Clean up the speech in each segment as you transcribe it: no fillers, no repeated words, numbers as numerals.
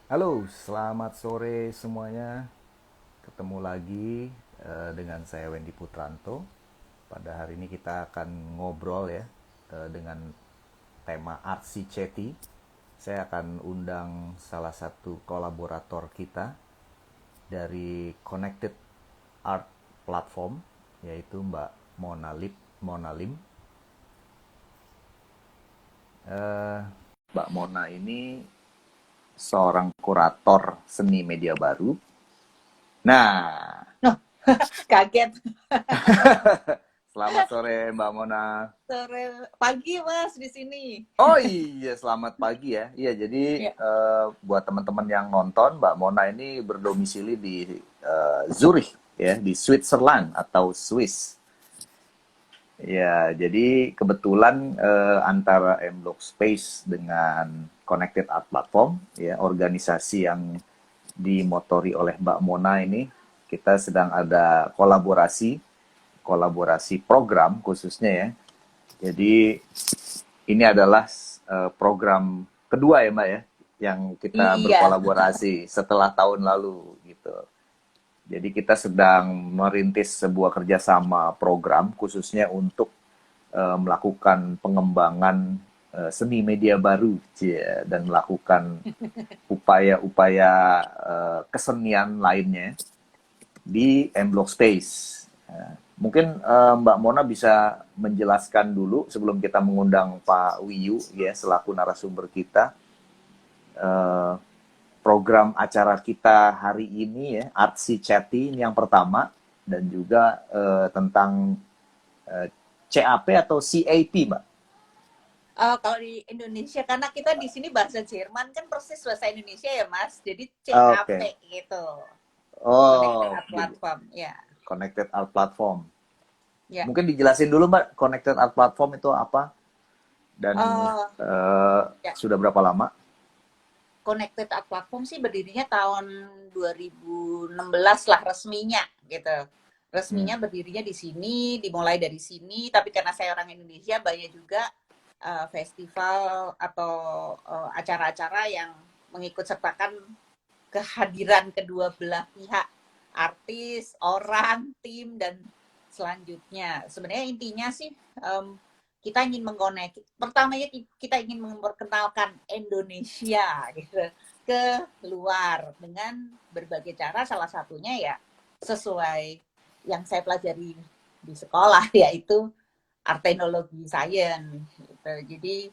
Halo, selamat sore semuanya. Ketemu lagi dengan saya Wendy Putranto. Pada hari ini kita akan ngobrol ya dengan tema Artsy Chatty. Saya akan undang salah satu kolaborator kita dari Connected Art Platform, yaitu Mbak Mona Lim. Eh, Mbak Mona ini seorang kurator seni media baru. Nah, Noh, kaget. selamat sore Mbak Mona. Sore pagi Mas di sini. Oh iya, selamat pagi ya. Iya, jadi Ya. buat teman-teman yang nonton, Mbak Mona ini berdomisili di Zurich ya, di Switzerland atau Swiss. Ya, jadi kebetulan antara M-Block Space dengan Connected Art Platform, ya, organisasi yang dimotori oleh Mbak Mona ini, kita sedang ada kolaborasi program khususnya ya. Jadi ini adalah program kedua ya Mbak ya, yang kita Iya. berkolaborasi setelah tahun lalu gitu. Jadi kita sedang merintis sebuah kerjasama program khususnya untuk melakukan pengembangan seni media baru dan melakukan upaya-upaya kesenian lainnya di M Block Space. Mungkin Mbak Mona bisa menjelaskan dulu sebelum kita mengundang Pak Wiyu ya selaku narasumber kita, eh, program acara kita hari ini ya, Artsy Chatty ini yang pertama, dan juga tentang eh, CAP atau CAP, Mbak. Kalau di Indonesia karena kita di sini bahasa Jerman kan persis bahasa Indonesia ya Mas. Jadi CAP Oke. gitu. Connected Oh, Art jadi Platform. Ya. Connected Art Platform. Ya. Mungkin dijelasin dulu, Mbak, Connected Art Platform itu apa dan Uh, ya. sudah berapa lama? Connected Art Platform sih berdirinya tahun 2016 lah resminya gitu. Hmm. Resminya berdirinya di sini, dimulai dari sini, tapi karena saya orang Indonesia banyak juga festival atau acara-acara yang mengikut sertakan kehadiran kedua belah pihak, artis, orang, tim, dan selanjutnya. Sebenarnya intinya sih kita ingin mengkonek, pertamanya kita ingin memperkenalkan Indonesia gitu ke luar dengan berbagai cara, salah satunya ya sesuai yang saya pelajari di sekolah yaitu art teknologi science gitu. Jadi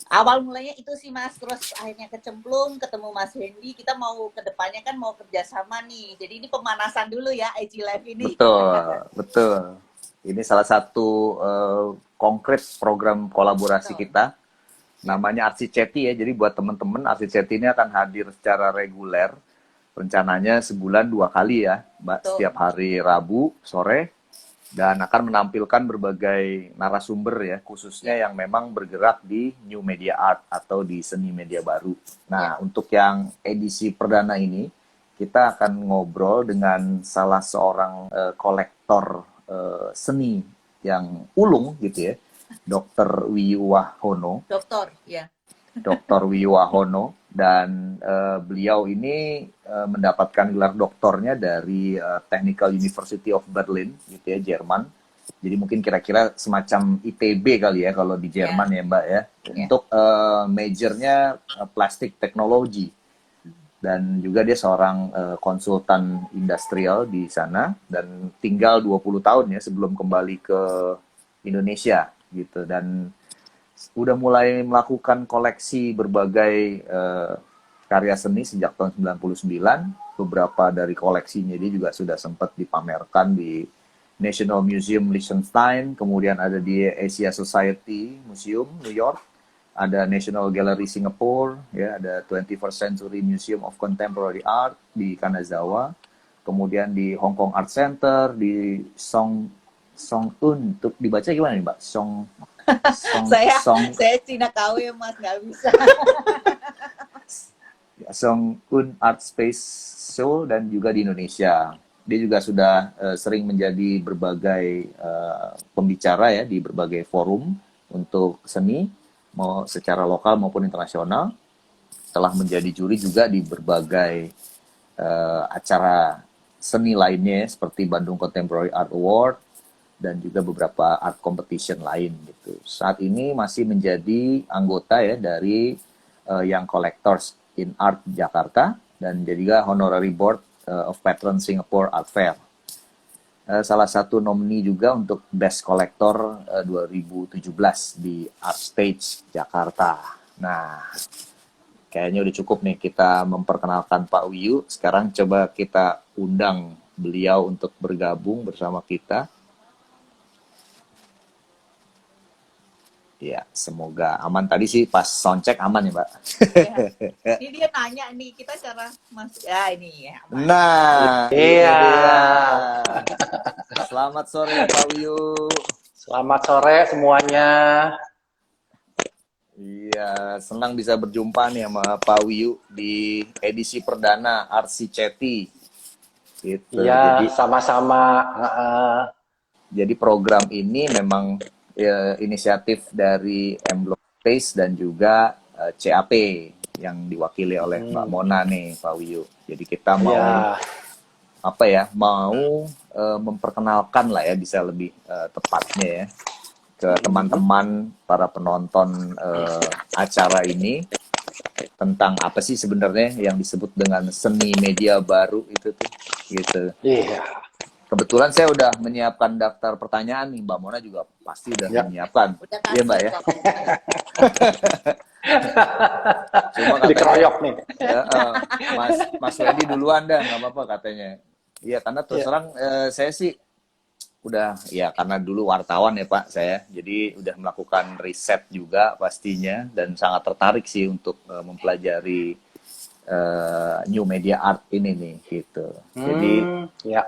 awal mulanya itu sih Mas, terus akhirnya kecemplung ketemu Mas Hendy, kita mau kedepannya kan mau kerjasama nih, jadi ini pemanasan dulu ya IG Live ini. Betul, betul. Ini salah satu konkret program kolaborasi Betul. kita. Ya, Namanya Arsi Ceti ya. Jadi buat teman-teman, Arsi Ceti ini akan hadir secara reguler. Rencananya sebulan 2 kali ya, Mbak. Setiap betul. hari Rabu sore. Dan akan menampilkan berbagai narasumber ya, khususnya Ya, yang memang bergerak di New Media Art atau di seni media baru. ya. Nah, untuk yang edisi perdana ini, kita akan ngobrol dengan salah seorang kolektor seni yang ulung gitu ya, Dr. Wiwahono. Dokter, ya. Dr. Wiwahono, dan beliau ini mendapatkan gelar doktornya dari Technical University of Berlin gitu ya, Jerman. Jadi mungkin kira-kira semacam ITB kali ya kalau di Ya, Jerman ya Mbak ya. ya. Untuk majornya plastik teknologi, dan juga dia seorang konsultan industrial di sana dan tinggal 20 tahun ya sebelum kembali ke Indonesia gitu, dan udah mulai melakukan koleksi berbagai karya seni sejak tahun 99. Beberapa dari koleksinya dia juga sudah sempat dipamerkan di National Museum Liechtenstein, kemudian ada di Asia Society Museum New York, ada National Gallery Singapore, ya, ada 21st Century Museum of Contemporary Art di Kanazawa, kemudian di Hong Kong Art Center, di Song Song Un, untuk dibaca gimana nih Mbak? Song Song saya Song saya Cina KW Mas, nggak bisa. Song Un Art Space Seoul, dan juga di Indonesia. Dia juga sudah sering menjadi berbagai pembicara ya di berbagai forum untuk seni, mau secara lokal maupun internasional. telah menjadi juri juga di berbagai acara seni lainnya seperti Bandung Contemporary Art Award dan juga beberapa art competition lain gitu. Saat ini masih menjadi anggota ya dari Young Collectors in Art Jakarta dan juga Honorary Board of Patron Singapore Art Fair. Salah satu nomini juga untuk Best Collector 2017 di Art Stage Jakarta. Nah, kayaknya udah cukup nih kita memperkenalkan Pak Wiyu. Sekarang coba kita undang beliau untuk bergabung bersama kita. Ya, semoga aman. Tadi sih pas soundcheck aman ya, Mbak. Ya. Ini dia nanya nih, kita cara masuk. Ya, ini ya. Aman. Nah, Iya. Selamat sore Pak Wiyu. Selamat sore semuanya. Iya, senang bisa berjumpa nih sama Pak Wiyu di edisi perdana RC Ceti. Gitu. Iya, sama-sama. Jadi program ini memang inisiatif dari M-Block Space dan juga CAP yang diwakili oleh Mbak Mona nih, Pak Wiyu. Jadi kita mau mau memperkenalkan lah ya, bisa lebih tepatnya ya, ke teman-teman para penonton acara ini tentang apa sih sebenarnya yang disebut dengan seni media baru itu tuh gitu. Iya. Kebetulan saya udah menyiapkan daftar pertanyaan nih, Mbak Mona juga pasti udah menyiapkan. Iya Mbak ya. Cuma katanya, dikeroyok nih. Mas Wedi duluan dah, nggak apa-apa katanya. Iya, karena terus terang saya sih udah, ya karena dulu wartawan ya Pak saya, jadi udah melakukan riset juga pastinya dan sangat tertarik sih untuk mempelajari new media art ini nih gitu. Jadi ya.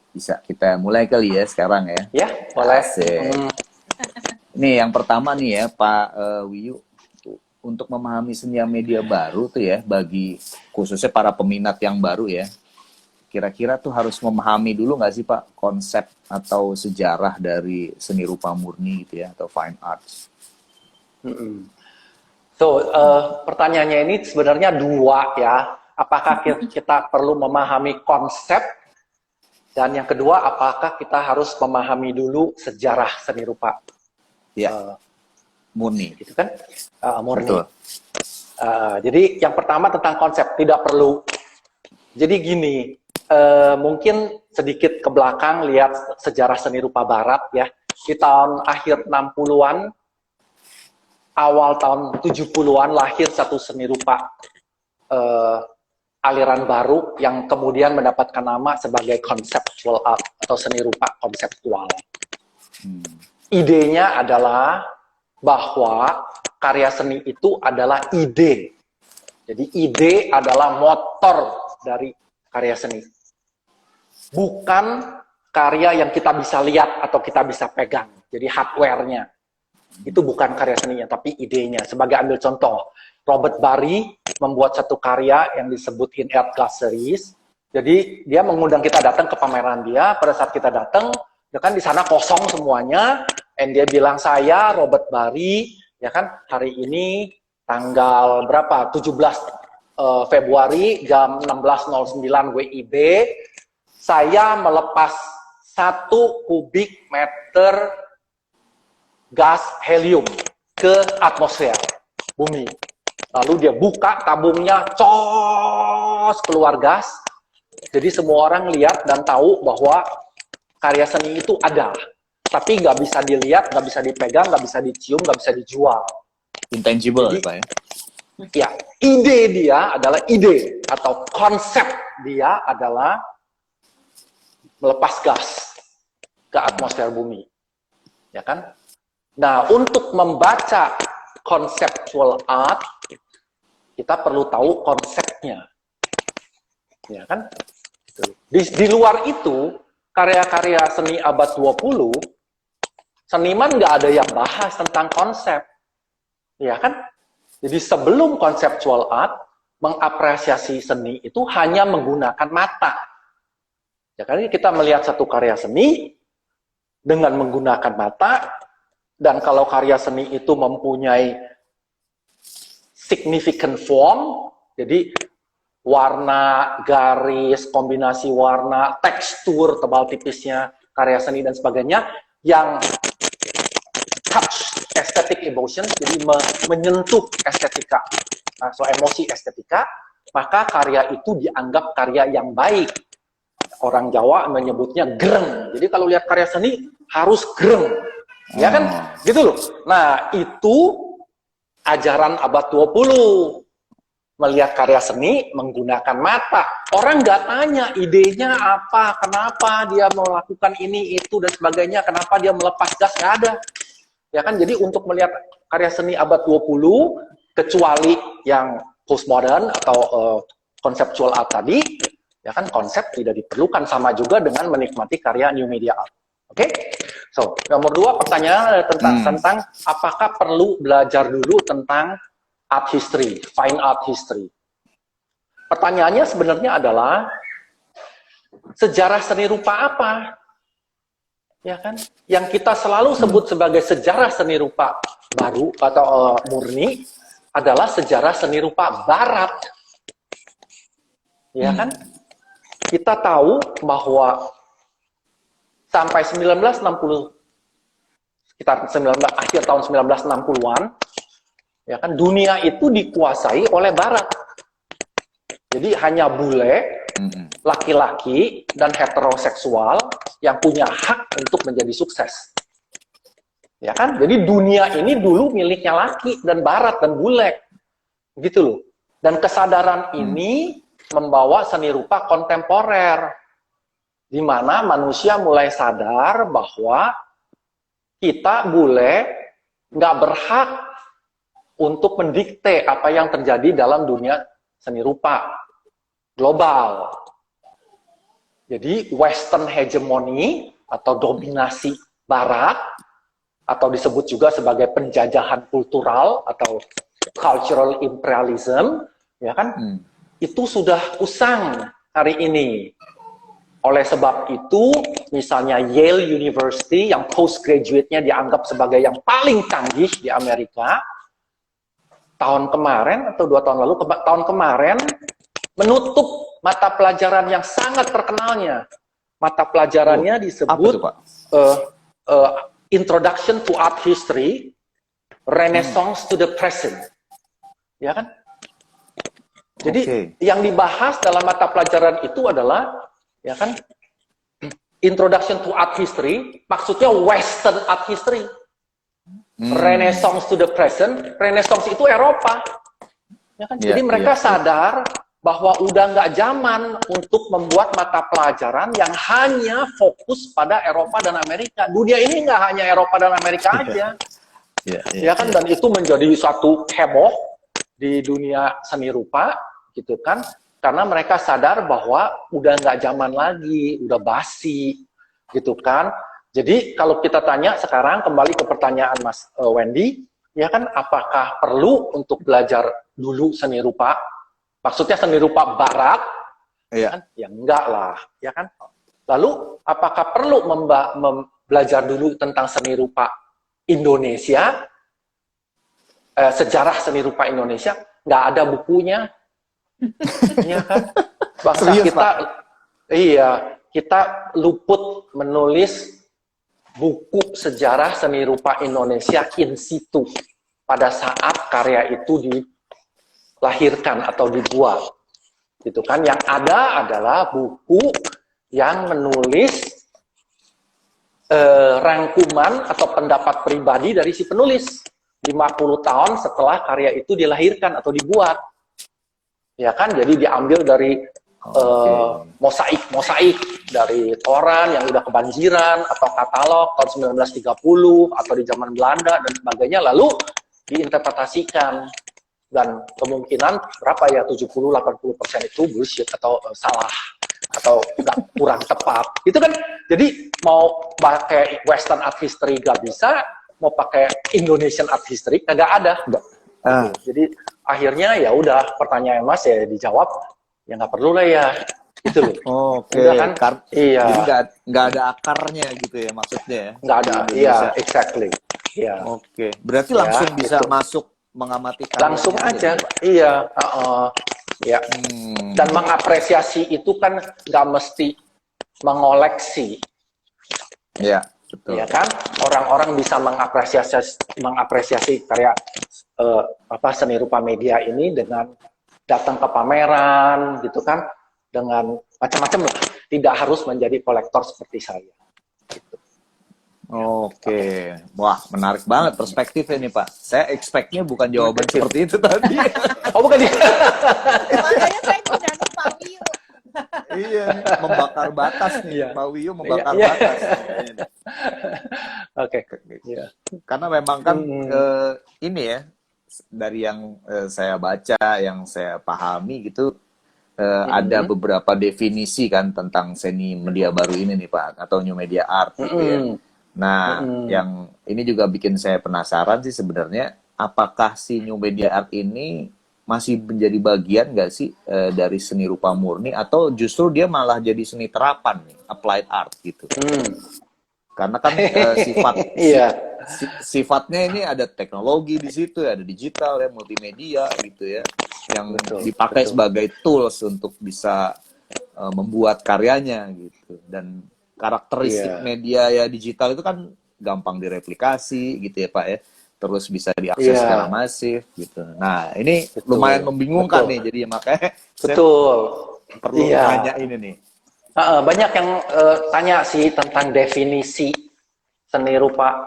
Bisa kita mulai kali ya sekarang ya. Ya, boleh. Nih yang pertama nih ya Pak Wiyu, untuk memahami seni media baru tuh ya, bagi khususnya para peminat yang baru ya, kira-kira tuh harus memahami dulu nggak sih Pak konsep atau sejarah dari seni rupa murni gitu ya, atau fine arts? So, pertanyaannya ini sebenarnya dua ya. Apakah kita perlu memahami konsep, dan yang kedua apakah kita harus memahami dulu sejarah seni rupa? Ya, murni. Gitu kan? Murni. Betul. Jadi yang pertama tentang konsep, tidak perlu. Jadi gini, mungkin sedikit ke belakang lihat sejarah seni rupa barat ya. Di tahun akhir 60-an, awal tahun 70-an lahir satu seni rupa aliran baru yang kemudian mendapatkan nama sebagai conceptual art atau seni rupa konseptual. Idenya adalah bahwa karya seni itu adalah ide. Jadi ide adalah motor dari karya seni. Bukan karya yang kita bisa lihat atau kita bisa pegang. Jadi hardware-nya. Itu bukan karya seninya, tapi idenya. Sebagai ambil contoh, Robert Barry membuat satu karya yang disebut In Art Galleries. Jadi dia mengundang kita datang ke pameran dia. Pada saat kita datang, ya kan di sana kosong semuanya. Dan dia bilang, saya Robert Barry, ya kan hari ini tanggal berapa? 17 Februari jam 16.09 WIB. Saya melepas 1 kubik meter gas helium ke atmosfer bumi. Lalu dia buka tabungnya, cos, keluar gas. Jadi semua orang lihat dan tahu bahwa karya seni itu ada. Tapi nggak bisa dilihat, nggak bisa dipegang, nggak bisa dicium, nggak bisa dijual. Intangible. Jadi, ya Pak ya? Ya, ide dia adalah ide, atau konsep dia adalah melepas gas ke atmosfer bumi. Ya kan? Nah, untuk membaca conceptual art, kita perlu tahu konsepnya. Ya kan? Di luar itu, karya-karya seni abad 20, seniman nggak ada yang bahas tentang konsep. Ya kan? Jadi sebelum conceptual art, mengapresiasi seni itu hanya menggunakan mata. Ya kan? Kita melihat satu karya seni dengan menggunakan mata, dan kalau karya seni itu mempunyai significant form, jadi warna, garis, kombinasi warna, tekstur, tebal tipisnya, karya seni dan sebagainya yang touch aesthetic emotion, jadi menyentuh estetika, so emosi estetika, maka karya itu dianggap karya yang baik. Orang Jawa menyebutnya greng. Jadi kalau lihat karya seni harus greng. Ya kan? Gitu loh. Nah, itu ajaran abad 20. Melihat karya seni menggunakan mata. Orang nggak tanya idenya apa, kenapa dia melakukan ini, itu, dan sebagainya, kenapa dia melepas gas, nggak ada. Ya kan, jadi untuk melihat karya seni abad 20, kecuali yang postmodern atau konseptual art tadi, ya kan konsep tidak diperlukan, sama juga dengan menikmati karya new media art. Oke? So, nomor 2 pertanyaan tentang apakah perlu belajar dulu tentang art history, fine art history. Pertanyaannya sebenarnya adalah sejarah seni rupa apa? Ya kan? Yang kita selalu sebut sebagai sejarah seni rupa baru atau murni adalah sejarah seni rupa barat. Ya kan? Kita tahu bahwa sampai 1960, sekitar akhir tahun 1960-an, ya kan, dunia itu dikuasai oleh Barat. Jadi hanya bule, laki-laki, dan heteroseksual yang punya hak untuk menjadi sukses. Ya kan? Jadi dunia ini dulu miliknya laki dan Barat dan bule. Gitu loh. Dan kesadaran ini membawa seni rupa kontemporer, di mana manusia mulai sadar bahwa kita bule nggak berhak untuk mendikte apa yang terjadi dalam dunia seni rupa global. Jadi Western hegemony atau dominasi Barat, atau disebut juga sebagai penjajahan kultural atau cultural imperialism, ya kan? Itu sudah usang hari ini. Oleh sebab itu, misalnya Yale University yang postgraduate-nya dianggap sebagai yang paling canggih di Amerika, tahun kemarin atau 2 tahun lalu, tahun kemarin menutup mata pelajaran yang sangat terkenalnya. Mata pelajarannya disebut Introduction to Art History, Renaissance to the Present. Ya kan? Jadi yang dibahas dalam mata pelajaran itu adalah, ya kan, Introduction to Art History, maksudnya Western Art History. Renaissance to the Present, Renaissance itu Eropa. Ya kan? Jadi mereka sadar bahwa udah nggak zaman untuk membuat mata pelajaran yang hanya fokus pada Eropa dan Amerika. Dunia ini nggak hanya Eropa dan Amerika aja. Ya kan? Dan itu menjadi satu heboh di dunia seni rupa, gitu kan? Karena mereka sadar bahwa udah nggak zaman lagi, udah basi, gitu kan? Jadi kalau kita tanya sekarang, kembali ke pertanyaan Mas Wendy, ya kan, apakah perlu untuk belajar dulu seni rupa? Maksudnya seni rupa Barat? Kan? Ya enggak lah, ya kan? Lalu apakah perlu belajar dulu tentang seni rupa Indonesia? Sejarah seni rupa Indonesia? Nggak ada bukunya. Ya kan? Bangsa Serius, kita, Pak? iya, kita luput menulis buku sejarah seni rupa Indonesia in situ pada saat karya itu dilahirkan atau dibuat, gitu kan? Yang ada adalah buku yang menulis rangkuman atau pendapat pribadi dari si penulis 50 tahun setelah karya itu dilahirkan atau dibuat. Ya kan, jadi diambil dari mosaik dari koran yang udah kebanjiran atau katalog tahun 1930 atau di zaman Belanda dan sebagainya, lalu diinterpretasikan, dan kemungkinan berapa ya, 70-80% itu bullshit atau salah atau kurang tepat, itu kan. Jadi mau pakai Western Art History gak bisa, mau pakai Indonesian Art History kagak ada. Jadi akhirnya ya udah, pertanyaan Mas ya dijawab, ya nggak perlu lah ya, gitu loh. Kan? Iya. Jadi nggak ada akarnya gitu ya maksudnya ya? Nggak ada, iya, exactly. Iya. Berarti langsung bisa gitu. mengamati langsung karyanya aja. Pak? Iya, ya. Dan Hmm. mengapresiasi itu kan nggak mesti mengoleksi, Ya, betul. ya kan? Orang-orang bisa mengapresiasi karya seni rupa media ini dengan datang ke pameran, gitu kan? Dengan macam-macam lah. Tidak harus menjadi kolektor seperti saya. Oke, wah menarik banget perspektifnya nih Pak. Saya expect-nya bukan jawaban Makasih. seperti itu tadi. Oh, bukan dia. Makanya saya ngundang Pak Wiyu. Iya, nih, membakar batas nih, Iya. Pak Wiyu membakar Iya. batas. Kayaknya nih. Oke. Iya. Karena memang kan Hmm. ini ya, dari yang saya baca, yang saya pahami gitu, ada beberapa definisi kan tentang seni media baru ini nih Pak, atau new media art gitu ya. Nah, yang ini juga bikin saya penasaran sih sebenarnya, apakah si new media art ini masih menjadi bagian nggak sih dari seni rupa murni, atau justru dia malah jadi seni terapan nih, applied art gitu. Karena kan Iya. sifatnya ini ada teknologi di situ, ada digital ya, multimedia gitu ya, yang dipakai sebagai tools untuk bisa membuat karyanya gitu. Dan karakteristik media ya digital itu kan gampang direplikasi gitu ya Pak ya, terus bisa diakses secara masif gitu. Nah ini lumayan membingungkan nih, jadi makanya saya perlu tanya ini nih. Banyak yang tanya sih tentang definisi seni rupa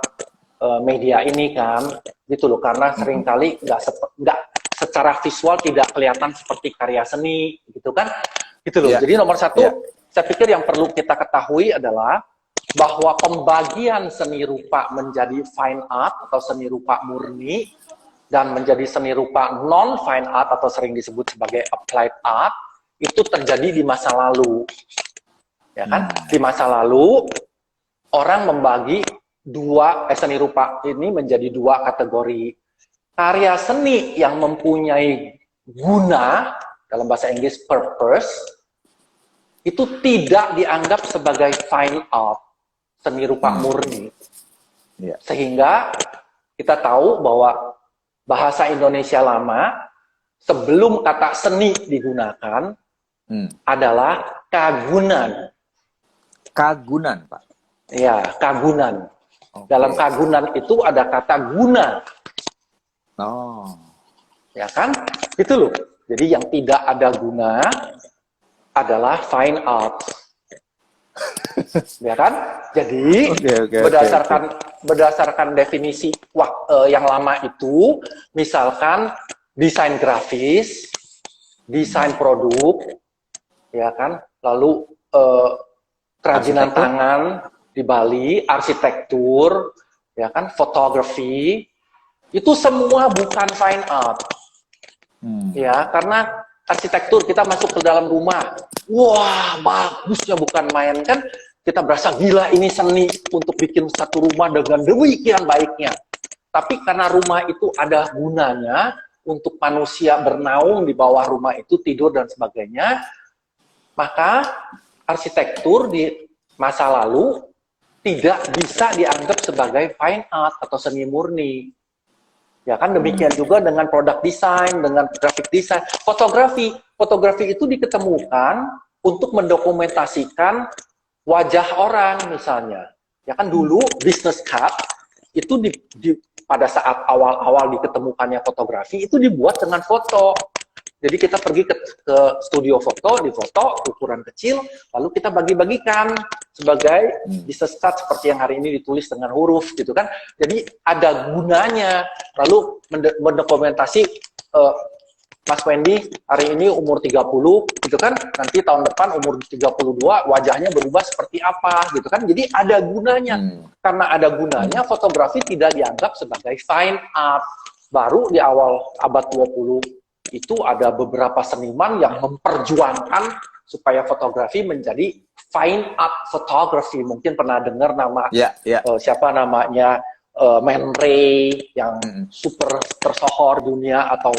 media ini kan, gitu loh, karena seringkali nggak secara visual tidak kelihatan seperti karya seni, gitu kan, gitu loh. Jadi nomor satu, saya pikir yang perlu kita ketahui adalah bahwa pembagian seni rupa menjadi fine art atau seni rupa murni dan menjadi seni rupa non fine art atau sering disebut sebagai applied art itu terjadi di masa lalu, ya kan? Di masa lalu orang membagi seni rupa ini menjadi dua kategori. Karya seni yang mempunyai guna, dalam bahasa Inggris purpose, itu tidak dianggap sebagai fine art, seni rupa murni. Sehingga kita tahu bahwa bahasa Indonesia lama, sebelum kata seni digunakan, adalah kagunan. Kagunan, Pak? Ya, kagunan. Dalam kagunan itu ada kata guna. Ya kan? Itu loh. Jadi yang tidak ada guna adalah fine art. Ya kan? Jadi berdasarkan definisi yang lama itu, misalkan desain grafis, desain produk, ya kan? Lalu kerajinan tangan di Bali, arsitektur, ya kan? Fotografi, itu semua bukan fine art. Ya, karena arsitektur kita masuk ke dalam rumah, wah bagusnya bukan main kan, kita berasa gila ini seni untuk bikin satu rumah dengan demikian baiknya. Tapi karena rumah itu ada gunanya untuk manusia bernaung di bawah rumah itu, tidur dan sebagainya, maka arsitektur di masa lalu tidak bisa dianggap sebagai fine art atau seni murni. Ya kan, demikian juga dengan produk desain, dengan graphic design, fotografi itu diketemukan untuk mendokumentasikan wajah orang misalnya. Ya kan, dulu business card itu pada saat awal-awal diketemukannya fotografi itu dibuat dengan foto. Jadi kita pergi ke studio foto, difoto ukuran kecil, lalu kita bagi-bagikan sebagai business card seperti yang hari ini ditulis dengan huruf gitu kan. Jadi ada gunanya. Lalu mendokumentasi Mas Wendy hari ini umur 30 gitu kan, nanti tahun depan umur 32 wajahnya berubah seperti apa gitu kan. Jadi ada gunanya. Karena ada gunanya, fotografi tidak dianggap sebagai fine art. Baru di awal abad 20 itu ada beberapa seniman yang memperjuangkan supaya fotografi menjadi fine art photography. Mungkin pernah dengar nama siapa namanya, Man Ray yang super tersohor dunia, atau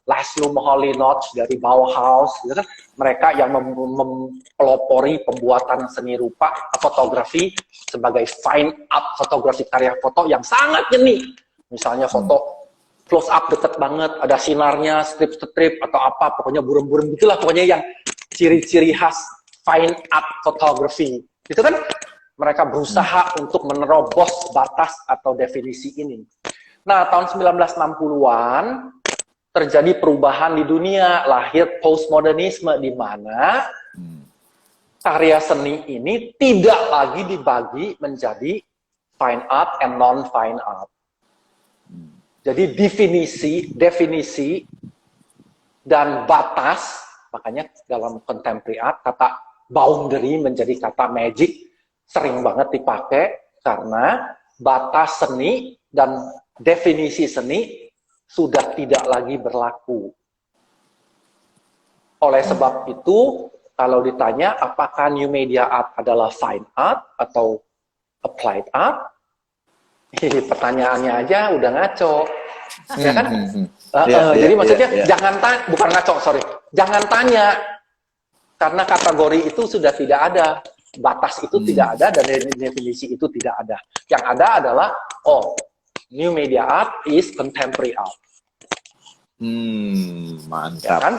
Laszlo Moholy-Nagy dari Bauhaus, gitu kan? Mereka yang mempelopori pembuatan seni rupa fotografi sebagai fine art fotografi, karya foto yang sangat jeni. Misalnya foto close up deket banget, ada sinarnya, strip-strip atau apa, pokoknya burem-burem gitulah, pokoknya yang ciri-ciri khas fine art photography. Itu kan mereka berusaha untuk menerobos batas atau definisi ini. Nah, tahun 1960-an terjadi perubahan di dunia, lahir postmodernisme di mana karya seni ini tidak lagi dibagi menjadi fine art and non-fine art. Jadi definisi dan batas, makanya dalam contemporary art kata boundary menjadi kata magic sering banget dipakai karena batas seni dan definisi seni sudah tidak lagi berlaku. Oleh sebab itu, kalau ditanya apakah new media art adalah fine art atau applied art, pertanyaannya aja udah ngaco, ya kan? Jadi maksudnya jangan tanya, bukan ngaco, sorry, jangan tanya karena kategori itu sudah tidak ada, batas itu tidak ada dan definisi itu tidak ada. Yang ada adalah new media art is contemporary art. Mantap. Ya kan?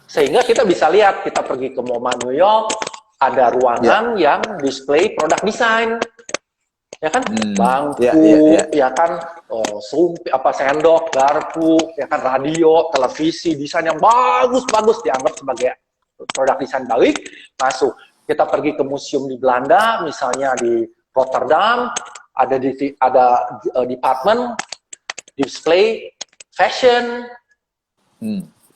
Sehingga kita bisa lihat, kita pergi ke MoMA New York, ada ruangan yang display produk desain. Ya kan, bangku, ya kan, sendok, garpu, ya kan, radio, televisi, desain yang bagus-bagus dianggap sebagai produk desain baik, masuk. Kita pergi ke museum di Belanda, misalnya di Rotterdam, ada department display fashion,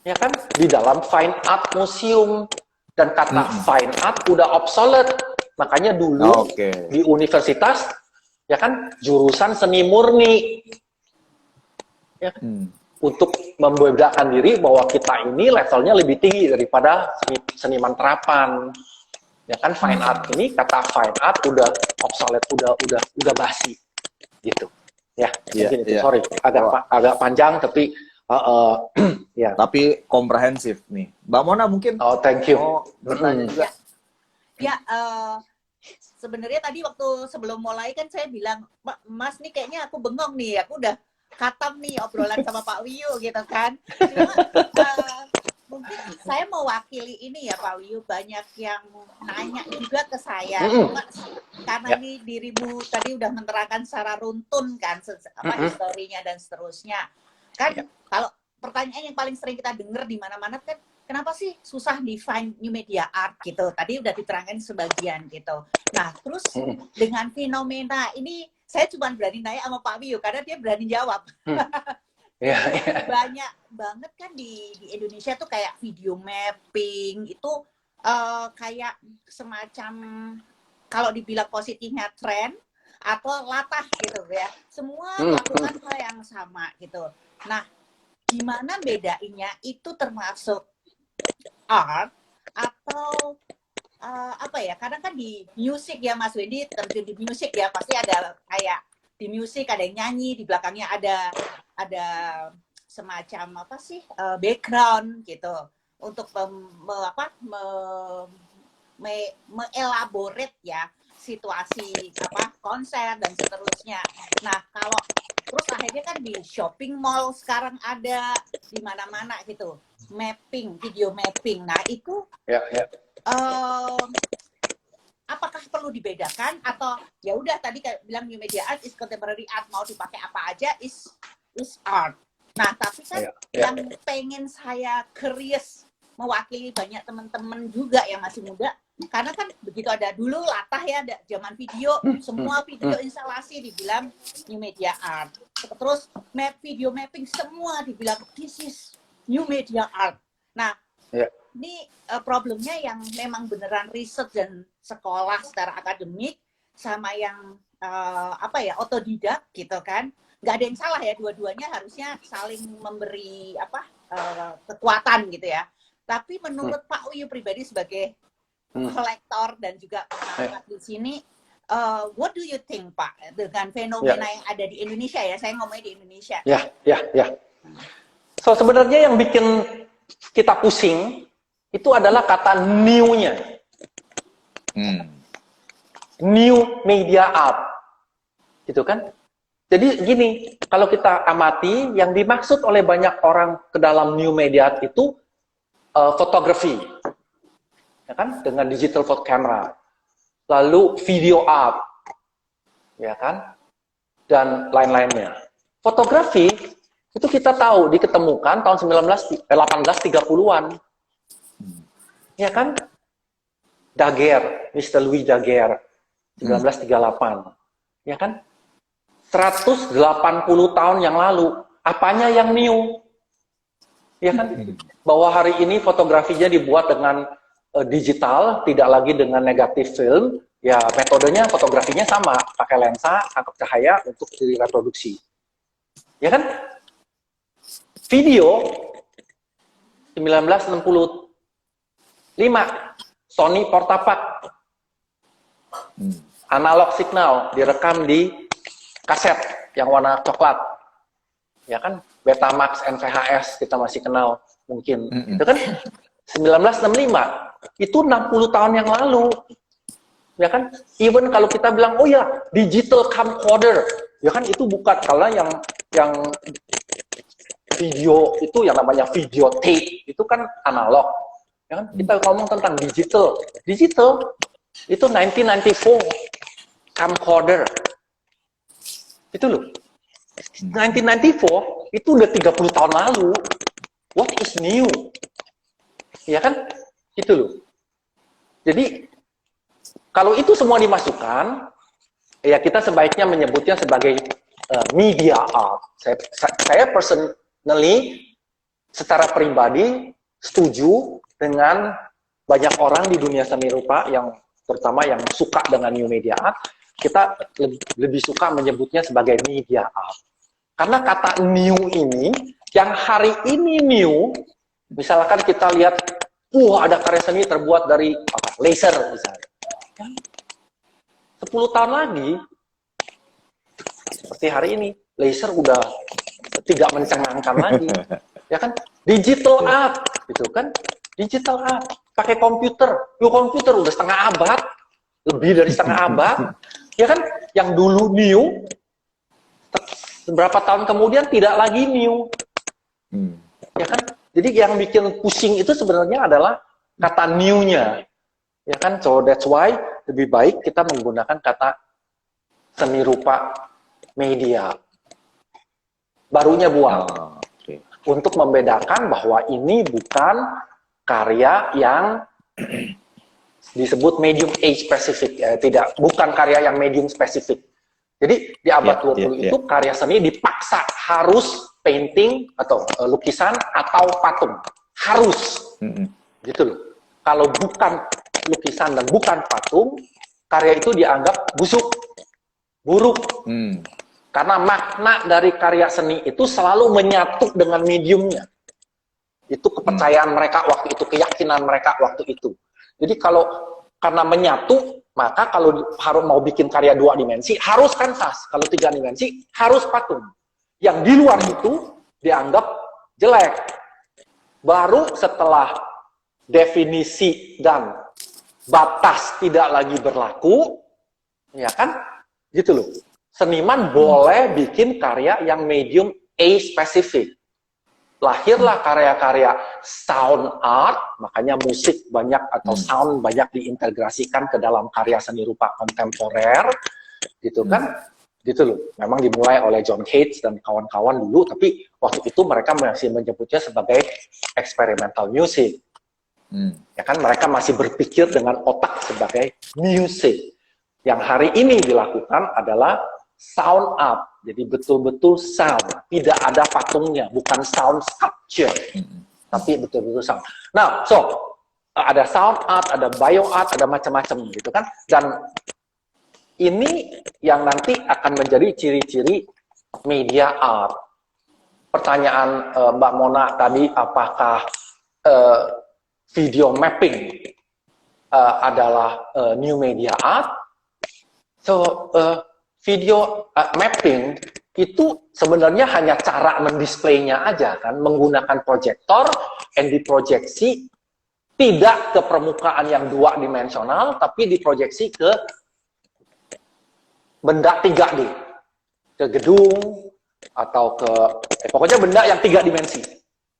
ya kan, di dalam fine art museum, dan kata fine art udah obsolete, makanya dulu di universitas ya kan jurusan seni murni, ya kan? Untuk membedakan diri bahwa kita ini levelnya lebih tinggi daripada seniman terapan, ya kan. Fine art ini kata fine art udah obsolete, udah basi, gitu, ya. Sorry, agak panjang tapi ya. Tapi komprehensif nih, Mbak Mona mungkin. Thank you. Bertanya juga. Ya, sebenarnya tadi waktu sebelum mulai kan saya bilang, Mas nih kayaknya aku bengong nih, aku udah khatam nih obrolan sama Pak Wiyu gitu kan. Cuma mungkin saya mewakili ini ya Pak Wiyu, banyak yang nanya juga ke saya, karena ini dirimu tadi udah menerangkan secara runtun kan, historinya dan seterusnya. Kan kalau pertanyaan yang paling sering kita dengar di mana-mana kan, kenapa sih susah define new media art gitu? Tadi udah diterangkan sebagian gitu. Nah, terus dengan fenomena ini, saya cuma berani nanya sama Pak Wiyu karena dia berani jawab. Banyak banget kan di Indonesia tuh kayak video mapping itu kayak semacam, kalau dibilang positifnya tren atau latah gitu ya. Semua melakukan hal yang sama gitu. Nah, gimana bedainnya itu termasuk art atau apa ya, karena kan di musik ya Mas Wendy, terjun di musik ya, pasti ada kayak di musik ada yang nyanyi, di belakangnya ada semacam apa sih background gitu untuk mengelaborate ya situasi konser dan seterusnya. Nah, kalau terus akhirnya kan di shopping mall sekarang ada di mana-mana gitu, mapping, video mapping. Nah, itu apakah perlu dibedakan atau ya udah tadi kayak bilang new media art is contemporary art, mau dipakai apa aja is art. Nah, tapi kan yang pengen saya curious mewakili banyak teman-teman juga yang masih muda, karena kan begitu ada dulu latah ya, ada zaman video, semua video instalasi dibilang new media art. Terus video mapping semua dibilang this is new media art. Nah, ini problemnya yang memang beneran riset dan sekolah secara akademik sama yang otodidak gitu kan. Nggak ada yang salah ya, dua-duanya harusnya saling memberi kekuatan gitu ya. Tapi menurut Pak Wiyu pribadi sebagai kolektor dan juga pengamat di sini, what do you think Pak dengan fenomena yang ada di Indonesia ya? Saya ngomongnya di Indonesia. So sebenarnya yang bikin kita pusing itu adalah kata new-nya. New media art. Gitu kan? Jadi gini, kalau kita amati, yang dimaksud oleh banyak orang ke dalam new media itu fotografi, ya kan, dengan digital photo camera, lalu video art, ya kan, dan lain-lainnya. Fotografi itu kita tahu diketemukan tahun 1830-an, ya kan, Daguerre, Mr. Louis Daguerre, 1938, ya kan. 180 tahun yang lalu, apanya yang new? Ya kan? Bahwa hari ini fotografinya dibuat dengan digital, tidak lagi dengan negatif film, ya metodenya fotografinya sama, pakai lensa, tangkap cahaya untuk direproduksi. Ya kan? Video 1965, Sony Portapak, analog signal direkam di kaset yang warna coklat, ya kan, Betamax, NVHS kita masih kenal mungkin, itu kan 1965, itu 60 tahun yang lalu, ya kan, even kalau kita bilang, oh ya, digital camcorder, ya kan, itu bukan, karena yang video itu yang namanya video tape, itu kan analog, ya kan, kita ngomong tentang digital itu 1994 camcorder. Itu loh. 1994 itu udah 30 tahun lalu. What is new? Ya kan? Itu loh. Jadi kalau itu semua dimasukkan, ya kita sebaiknya menyebutnya sebagai media art. Saya personally secara pribadi setuju dengan banyak orang di dunia seni rupa yang terutama yang suka dengan new media art. Kita lebih suka menyebutnya sebagai media art. Karena kata new ini, yang hari ini new, misalkan kita lihat, ada karya seni terbuat dari laser misalnya. 10 tahun lagi, seperti hari ini, laser udah tidak mencengangkan lagi. Ya kan? Digital art, gitu kan? Digital art, pakai komputer. Komputer udah setengah abad, lebih dari setengah abad. Ya kan, yang dulu new, beberapa tahun kemudian tidak lagi new. Ya kan, jadi yang bikin pusing itu sebenarnya adalah kata new-nya. Ya kan, so that's why lebih baik kita menggunakan kata seni rupa media. Barunya buang. Untuk membedakan bahwa ini bukan karya yang disebut medium age spesifik, bukan karya yang medium spesifik. Jadi di abad 20 itu karya seni dipaksa harus painting atau lukisan atau patung, harus, gitu loh. Kalau bukan lukisan dan bukan patung, karya itu dianggap busuk, buruk, karena makna dari karya seni itu selalu menyatu dengan mediumnya. Itu kepercayaan mereka waktu itu, keyakinan mereka waktu itu. Jadi kalau karena menyatu, maka kalau harus mau bikin karya 2 dimensi, harus kanvas. Kalau 3 dimensi, harus patung. Yang di luar itu dianggap jelek. Baru setelah definisi dan batas tidak lagi berlaku, ya kan? Gitu loh. Seniman boleh bikin karya yang medium A spesifik. Lahirlah karya-karya sound art, makanya musik banyak atau sound banyak diintegrasikan ke dalam karya seni rupa kontemporer, gitu kan? Gitu loh. Memang dimulai oleh John Cage dan kawan-kawan dulu, tapi waktu itu mereka masih menyebutnya sebagai experimental music. Ya kan, mereka masih berpikir dengan otak sebagai music. Yang hari ini dilakukan adalah sound art. Jadi betul-betul sound, tidak ada patungnya, bukan sound sculpture, tapi betul-betul sound. Nah, so ada sound art, ada bio art, ada macam-macam gitu kan. Dan ini yang nanti akan menjadi ciri-ciri media art. Pertanyaan Mbak Mona tadi, apakah video mapping adalah new media art? So video mapping itu sebenarnya hanya cara mendisplaynya aja kan, menggunakan proyektor and diproyeksi tidak ke permukaan yang 2 dimensional, tapi diproyeksi ke benda 3D. ke gedung atau ke pokoknya benda yang 3 dimensi,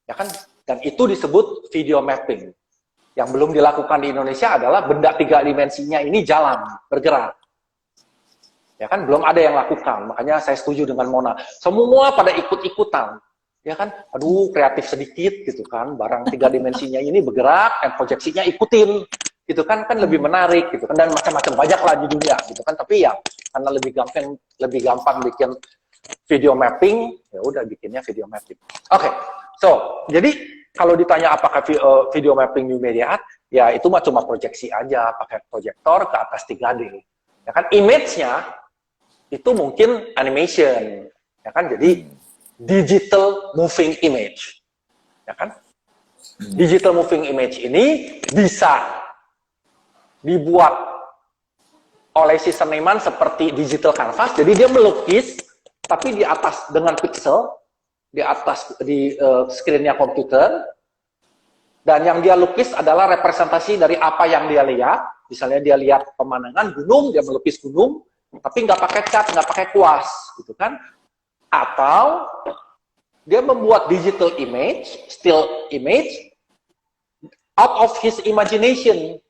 ya kan? Dan itu disebut video mapping. Yang belum dilakukan di Indonesia adalah benda 3 dimensinya ini jalan, bergerak. Ya kan, belum ada yang lakukan. Makanya saya setuju dengan Mona. Semua pada ikut-ikutan. Ya kan, aduh kreatif sedikit gitu kan. Barang 3 dimensinya ini bergerak, dan proyeksinya ikutin. Gitu kan lebih menarik gitu kan, dan macam-macam banyak lah di dunia gitu kan. Tapi ya karena lebih gampang bikin video mapping, ya udah bikinnya video mapping. Oke. So, jadi kalau ditanya apakah video mapping new media art, ya itu mah cuma proyeksi aja, pakai proyektor ke atas 3D. Ya kan, image-nya itu mungkin animation, ya kan, jadi digital moving image, ya kan. Digital moving image ini bisa dibuat oleh si seniman seperti digital canvas, jadi dia melukis, tapi di atas dengan pixel, di atas di screen-nya komputer, dan yang dia lukis adalah representasi dari apa yang dia lihat. Misalnya dia lihat pemandangan gunung, dia melukis gunung, tapi nggak pakai cat, nggak pakai kuas, gitu kan? Atau dia membuat digital image, still image, out of his imagination,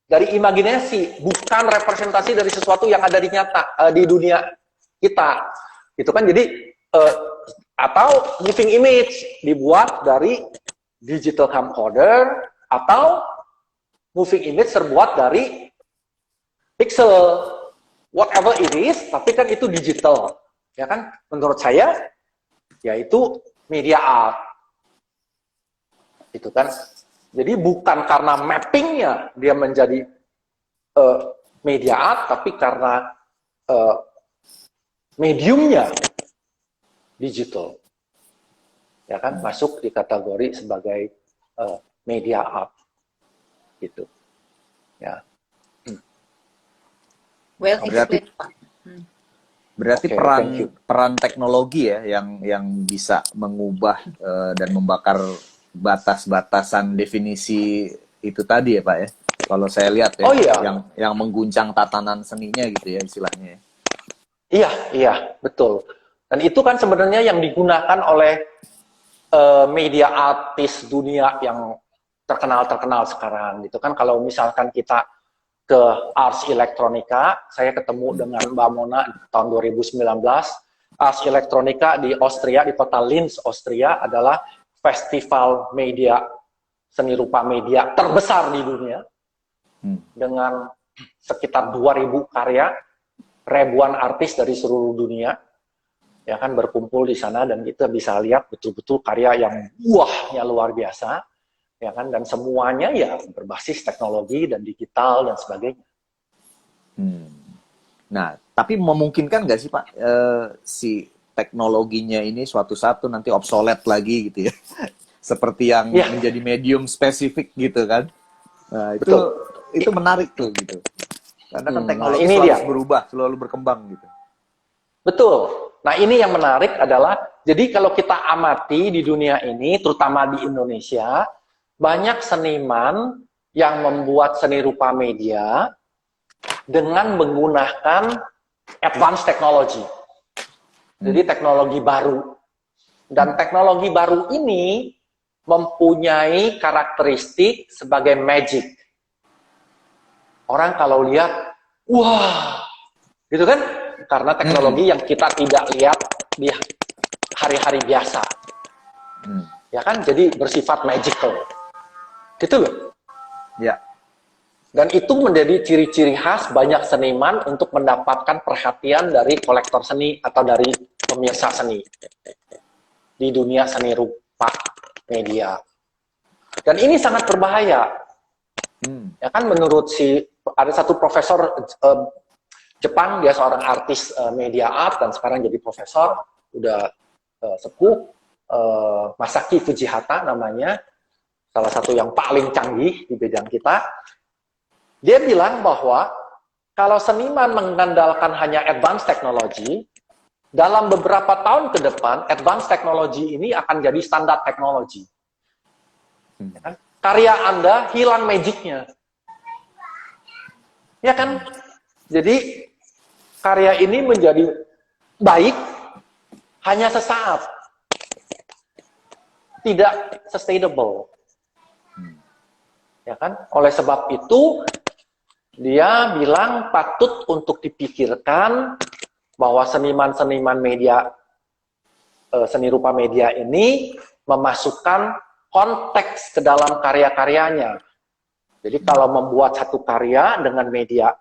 dari imajinasi, bukan representasi dari sesuatu yang ada di nyata, di dunia kita, gitu kan? Jadi atau moving image dibuat dari digital camcorder, atau moving image terbuat dari pixel, whatever it is, tapi kan itu digital, ya kan? Menurut saya, yaitu media art, gitu kan? Jadi bukan karena mappingnya dia menjadi media art, tapi karena mediumnya digital, ya kan, masuk di kategori sebagai media art, gitu, ya. Well Berarti explained, Pak. Berarti Oke, peran thank you. peran teknologi ya yang bisa mengubah dan membakar batas-batasan definisi itu tadi ya Pak ya. Kalau saya lihat ya, Oh iya. yang mengguncang tatanan seninya gitu ya istilahnya. Iya, betul. Dan itu kan sebenarnya yang digunakan oleh media artis dunia yang terkenal sekarang, gitu kan. Kalau misalkan kita ke Ars Electronica, saya ketemu dengan Mbak Mona tahun 2019. Ars Electronica di Austria, di kota Linz, Austria, adalah festival media, seni rupa media terbesar di dunia, dengan sekitar 2.000 karya, ribuan artis dari seluruh dunia, ya kan, berkumpul di sana, dan kita bisa lihat betul-betul karya yang buahnya luar biasa, ya kan, dan semuanya ya berbasis teknologi dan digital dan sebagainya. Nah, tapi memungkinkan nggak sih Pak si teknologinya ini suatu saat tuh nanti obsolete lagi gitu ya? Seperti yang menjadi medium spesifik gitu kan? Nah, itu menarik tuh gitu. Karena kan teknologi ini selalu berubah, selalu berkembang gitu. Betul. Nah, ini yang menarik adalah, jadi kalau kita amati di dunia ini, terutama di Indonesia, banyak seniman yang membuat seni rupa media dengan menggunakan advanced technology. Jadi teknologi baru. Dan teknologi baru ini mempunyai karakteristik sebagai magic. Orang kalau lihat, wah, gitu kan? Karena teknologi yang kita tidak lihat di hari-hari biasa. Ya kan? Jadi bersifat magical. Gitu loh. Ya. Dan itu menjadi ciri-ciri khas banyak seniman untuk mendapatkan perhatian dari kolektor seni atau dari pemirsa seni di dunia seni rupa media. Dan ini sangat berbahaya. Ya kan, menurut ada satu profesor Jepang, dia seorang artis media art dan sekarang jadi profesor, udah sepuh, Masaki Fujihata namanya, salah satu yang paling canggih di bidang kita. Dia bilang bahwa kalau seniman mengandalkan hanya advanced technology, dalam beberapa tahun ke depan, advanced technology ini akan jadi standar teknologi. Karya Anda hilang magicnya. Ya kan? Jadi karya ini menjadi baik hanya sesaat, tidak sustainable. Ya kan? Oleh sebab itu, dia bilang patut untuk dipikirkan bahwa seniman-seniman media, seni rupa media ini memasukkan konteks ke dalam karya-karyanya. Jadi kalau membuat satu karya dengan media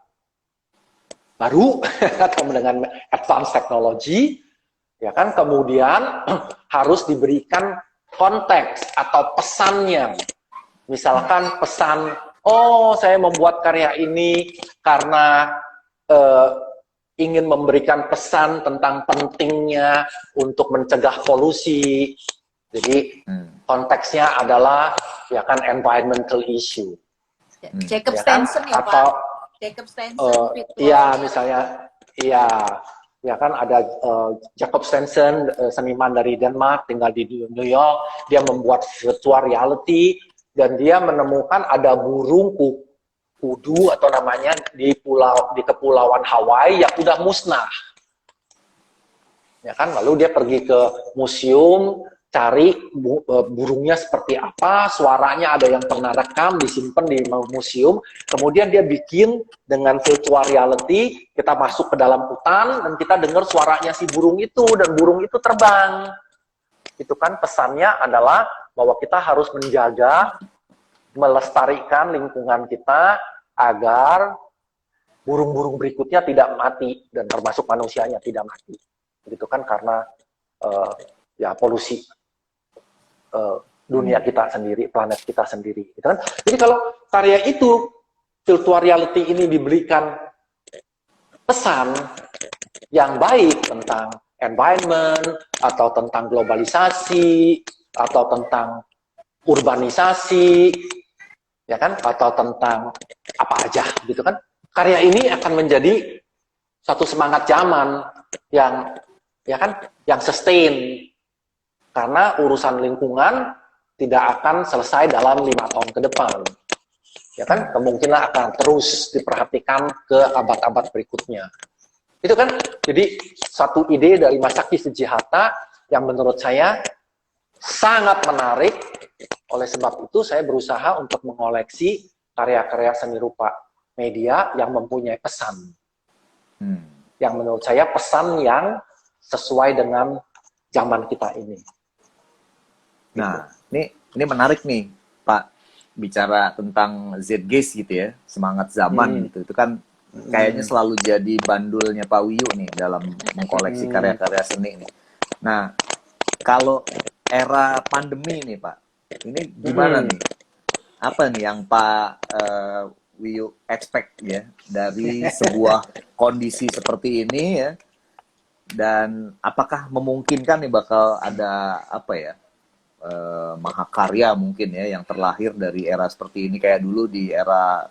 baru atau dengan advanced technology, ya kan, kemudian harus diberikan konteks atau pesannya. Misalkan pesan, oh saya membuat karya ini karena ingin memberikan pesan tentang pentingnya untuk mencegah polusi. Jadi konteksnya adalah ya kan environmental issue. Jacob Ya kan? Stenson ya Atau, Pak. Jacob Stenson. iya misalnya, iya. Ya kan ada Jacob Stenson, seniman dari Denmark, tinggal di New York. Dia membuat virtual reality dan dia menemukan ada burung kudu atau namanya di kepulauan Hawaii yang udah musnah. Ya kan, lalu dia pergi ke museum, cari burungnya seperti apa, suaranya ada yang pernah rekam, disimpan di museum, kemudian dia bikin dengan virtual reality, kita masuk ke dalam hutan, dan kita dengar suaranya si burung itu, dan burung itu terbang. Itu kan pesannya adalah bahwa kita harus menjaga, melestarikan lingkungan kita, agar burung-burung berikutnya tidak mati, dan termasuk manusianya tidak mati. Begitu kan, karena ya polusi dunia kita sendiri, planet kita sendiri, gitu kan? Jadi kalau karya itu, virtual reality ini diberikan pesan yang baik tentang environment, atau tentang globalisasi, atau tentang urbanisasi, ya kan? Atau tentang apa aja, gitu kan? Karya ini akan menjadi satu semangat zaman yang, ya kan, yang sustain. Karena urusan lingkungan tidak akan selesai dalam 5 tahun ke depan. Ya kan, kemungkinan akan terus diperhatikan ke abad-abad berikutnya. Itu kan, jadi satu ide dari Masaaki Sugihata yang menurut saya sangat menarik. Oleh sebab itu saya berusaha untuk mengoleksi karya-karya seni rupa media yang mempunyai pesan. Yang menurut saya pesan yang sesuai dengan zaman kita ini. Nah, ini menarik nih, Pak, bicara tentang Zeitgeist gitu ya, semangat zaman gitu. Itu kan kayaknya selalu jadi bandulnya Pak Wiyu nih dalam mengkoleksi karya-karya seni nih. Nah, kalau era pandemi nih, Pak, ini gimana nih? Apa nih yang Pak Wiyu expect ya dari sebuah kondisi seperti ini ya? Dan apakah memungkinkan nih bakal ada apa ya? Mahakarya mungkin ya yang terlahir dari era seperti ini, kayak dulu di era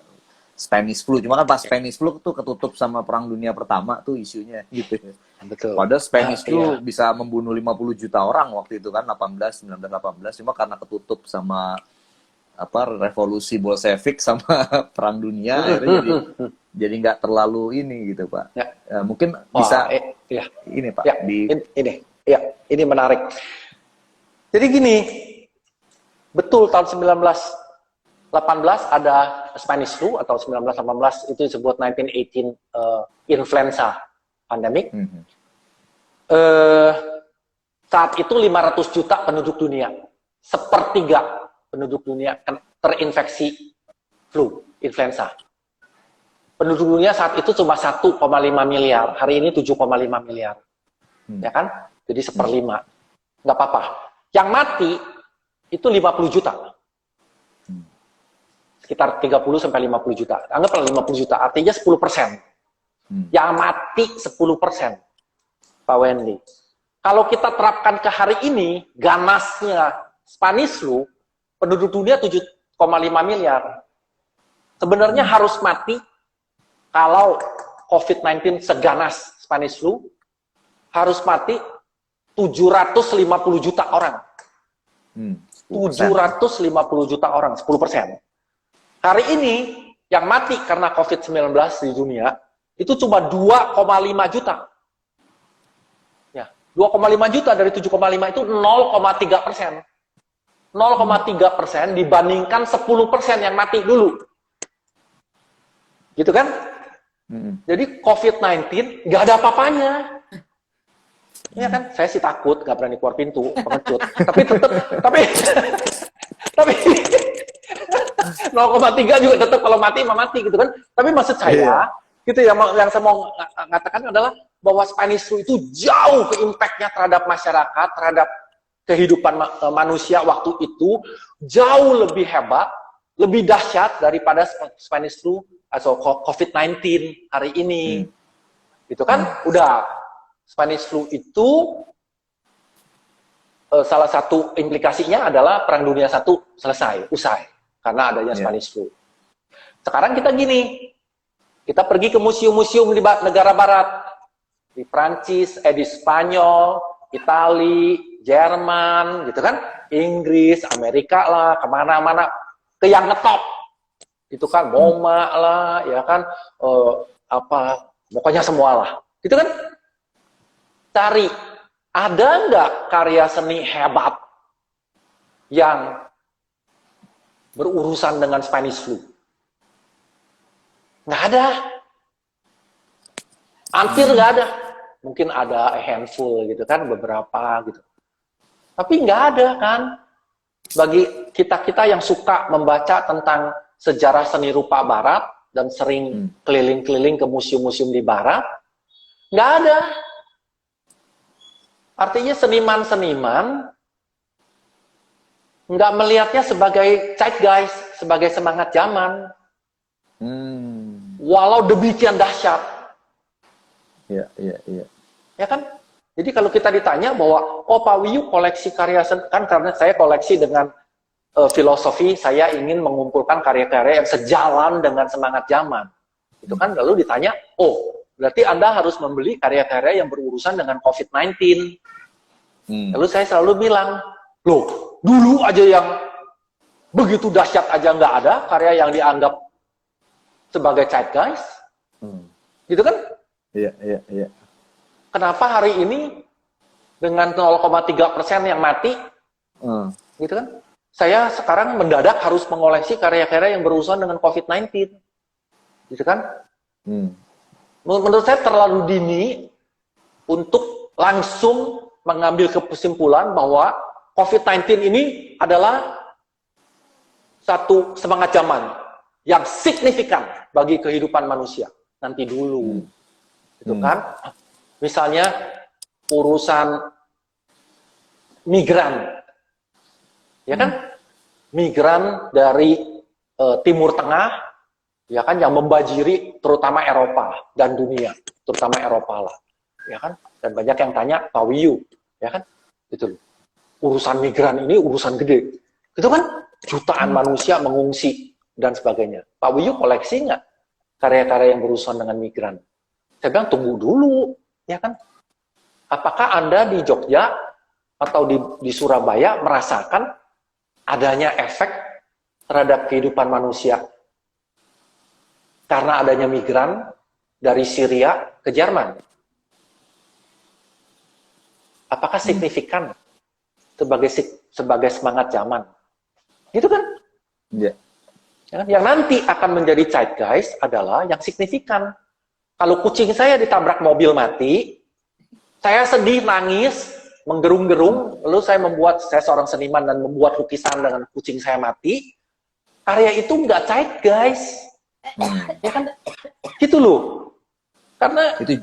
Spanish Flu. Cuma kan pas Spanish Flu tuh ketutup sama Perang Dunia Pertama tuh isunya gitu. Betul. Padahal Spanish Flu Iya. bisa membunuh 50 juta orang waktu itu kan, 1918. Cuma karena ketutup sama apa revolusi Bolshevik sama Perang Dunia, akhirnya jadi nggak terlalu ini gitu, Pak. Ya. Mungkin bisa ya. ini, Pak. Ya, ini menarik. Jadi gini, betul tahun 1918 ada Spanish Flu atau 1918 itu disebut 1918 influenza pandemic. Saat itu 500 juta penduduk dunia, sepertiga penduduk dunia terinfeksi flu, influenza. Penduduk dunia saat itu cuma 1,5 miliar, hari ini 7,5 miliar. Ya kan? Jadi 1/5. Nggak apa-apa. Yang mati itu 50 juta. Sekitar 30 sampai 50 juta. Anggaplah 50 juta, artinya 10%. Yang mati 10%. Pak Wendy. Kalau kita terapkan ke hari ini, ganasnya Spanish Flu, penduduk dunia 7,5 miliar. Sebenarnya harus mati kalau COVID-19 seganas Spanish Flu, harus mati 750 juta orang. 750 juta orang, 10%. Hari ini, yang mati karena COVID-19 di dunia, itu cuma 2,5 juta. 2,5 juta dari 7,5 itu 0,3%. 0,3% dibandingkan 10% yang mati dulu. Gitu kan? Jadi COVID-19 nggak ada apa-apanya. Iya kan? Saya sih takut, nggak berani keluar pintu, pengecut. Tapi tetap, tapi 0,3 juga tetap kalau mati mati gitu kan. Tapi maksud saya, gitu ya, yang saya mau ngatakan adalah bahwa Spanish flu itu jauh ke impact-nya terhadap masyarakat, terhadap kehidupan manusia waktu itu jauh lebih hebat, lebih dahsyat daripada Spanish flu atau COVID-19 hari ini. Gitu kan? Udah. Spanish flu itu salah satu implikasinya adalah Perang Dunia I usai karena adanya Spanish flu. Sekarang kita gini, kita pergi ke museum-museum di negara barat, di Prancis, di Spanyol, Itali, Jerman, gitu kan, Inggris, Amerika lah, kemana-mana, ke yang ngetop, gitu kan, MoMA lah, ya kan, pokoknya semua lah, gitu kan. Cari, ada nggak karya seni hebat yang berurusan dengan Spanish flu? Nggak ada. Hampir nggak ada. Mungkin ada a handful gitu kan, beberapa gitu. Tapi nggak ada kan. Bagi kita-kita yang suka membaca tentang sejarah seni rupa barat dan sering keliling-keliling ke museum-museum di barat, nggak ada. Artinya seniman-seniman nggak melihatnya sebagai zeitgeist, sebagai semangat zaman. Walau demikian dahsyat. Iya. Ya kan? Jadi kalau kita ditanya bahwa, oh Pak Wiyu koleksi karya seni, kan karena saya koleksi dengan filosofi, saya ingin mengumpulkan karya-karya yang sejalan dengan semangat zaman. Itu kan lalu ditanya, oh berarti Anda harus membeli karya-karya yang berurusan dengan COVID-19. Lalu saya selalu bilang, loh, dulu aja yang begitu dahsyat aja nggak ada karya yang dianggap sebagai zeitgeist. Gitu kan? Iya. Kenapa hari ini dengan 0,3% yang mati, gitu kan? Saya sekarang mendadak harus mengoleksi karya-karya yang berurusan dengan COVID-19. Gitu kan? Menurut saya terlalu dini untuk langsung mengambil kesimpulan bahwa COVID-19 ini adalah satu semangat zaman yang signifikan bagi kehidupan manusia. Nanti dulu. Gitu kan? Misalnya urusan migran. Ya kan? Migran dari Timur Tengah, ya kan, yang membajiri terutama Eropa dan dunia, terutama Eropa lah. Ya kan? Dan banyak yang tanya, Pak Wiyu, ya kan? Gitu loh. Urusan migran ini urusan gede. Gitu kan? Jutaan manusia mengungsi dan sebagainya. Pak Wiyu koleksi nggak karya-karya yang berurusan dengan migran? Saya bilang tunggu dulu, ya kan? Apakah Anda di Jogja atau di Surabaya merasakan adanya efek terhadap kehidupan manusia karena adanya migran dari Syria ke Jerman? Apakah signifikan sebagai semangat zaman? Gitu kan? Iya. Yang nanti akan menjadi zeitgeist adalah yang signifikan. Kalau kucing saya ditabrak mobil mati, saya sedih, nangis, menggerung-gerung, lalu saya seorang seniman dan membuat lukisan dengan kucing saya mati, karya itu nggak zeitgeist. Ya kan? Gitu loh. Karena Itu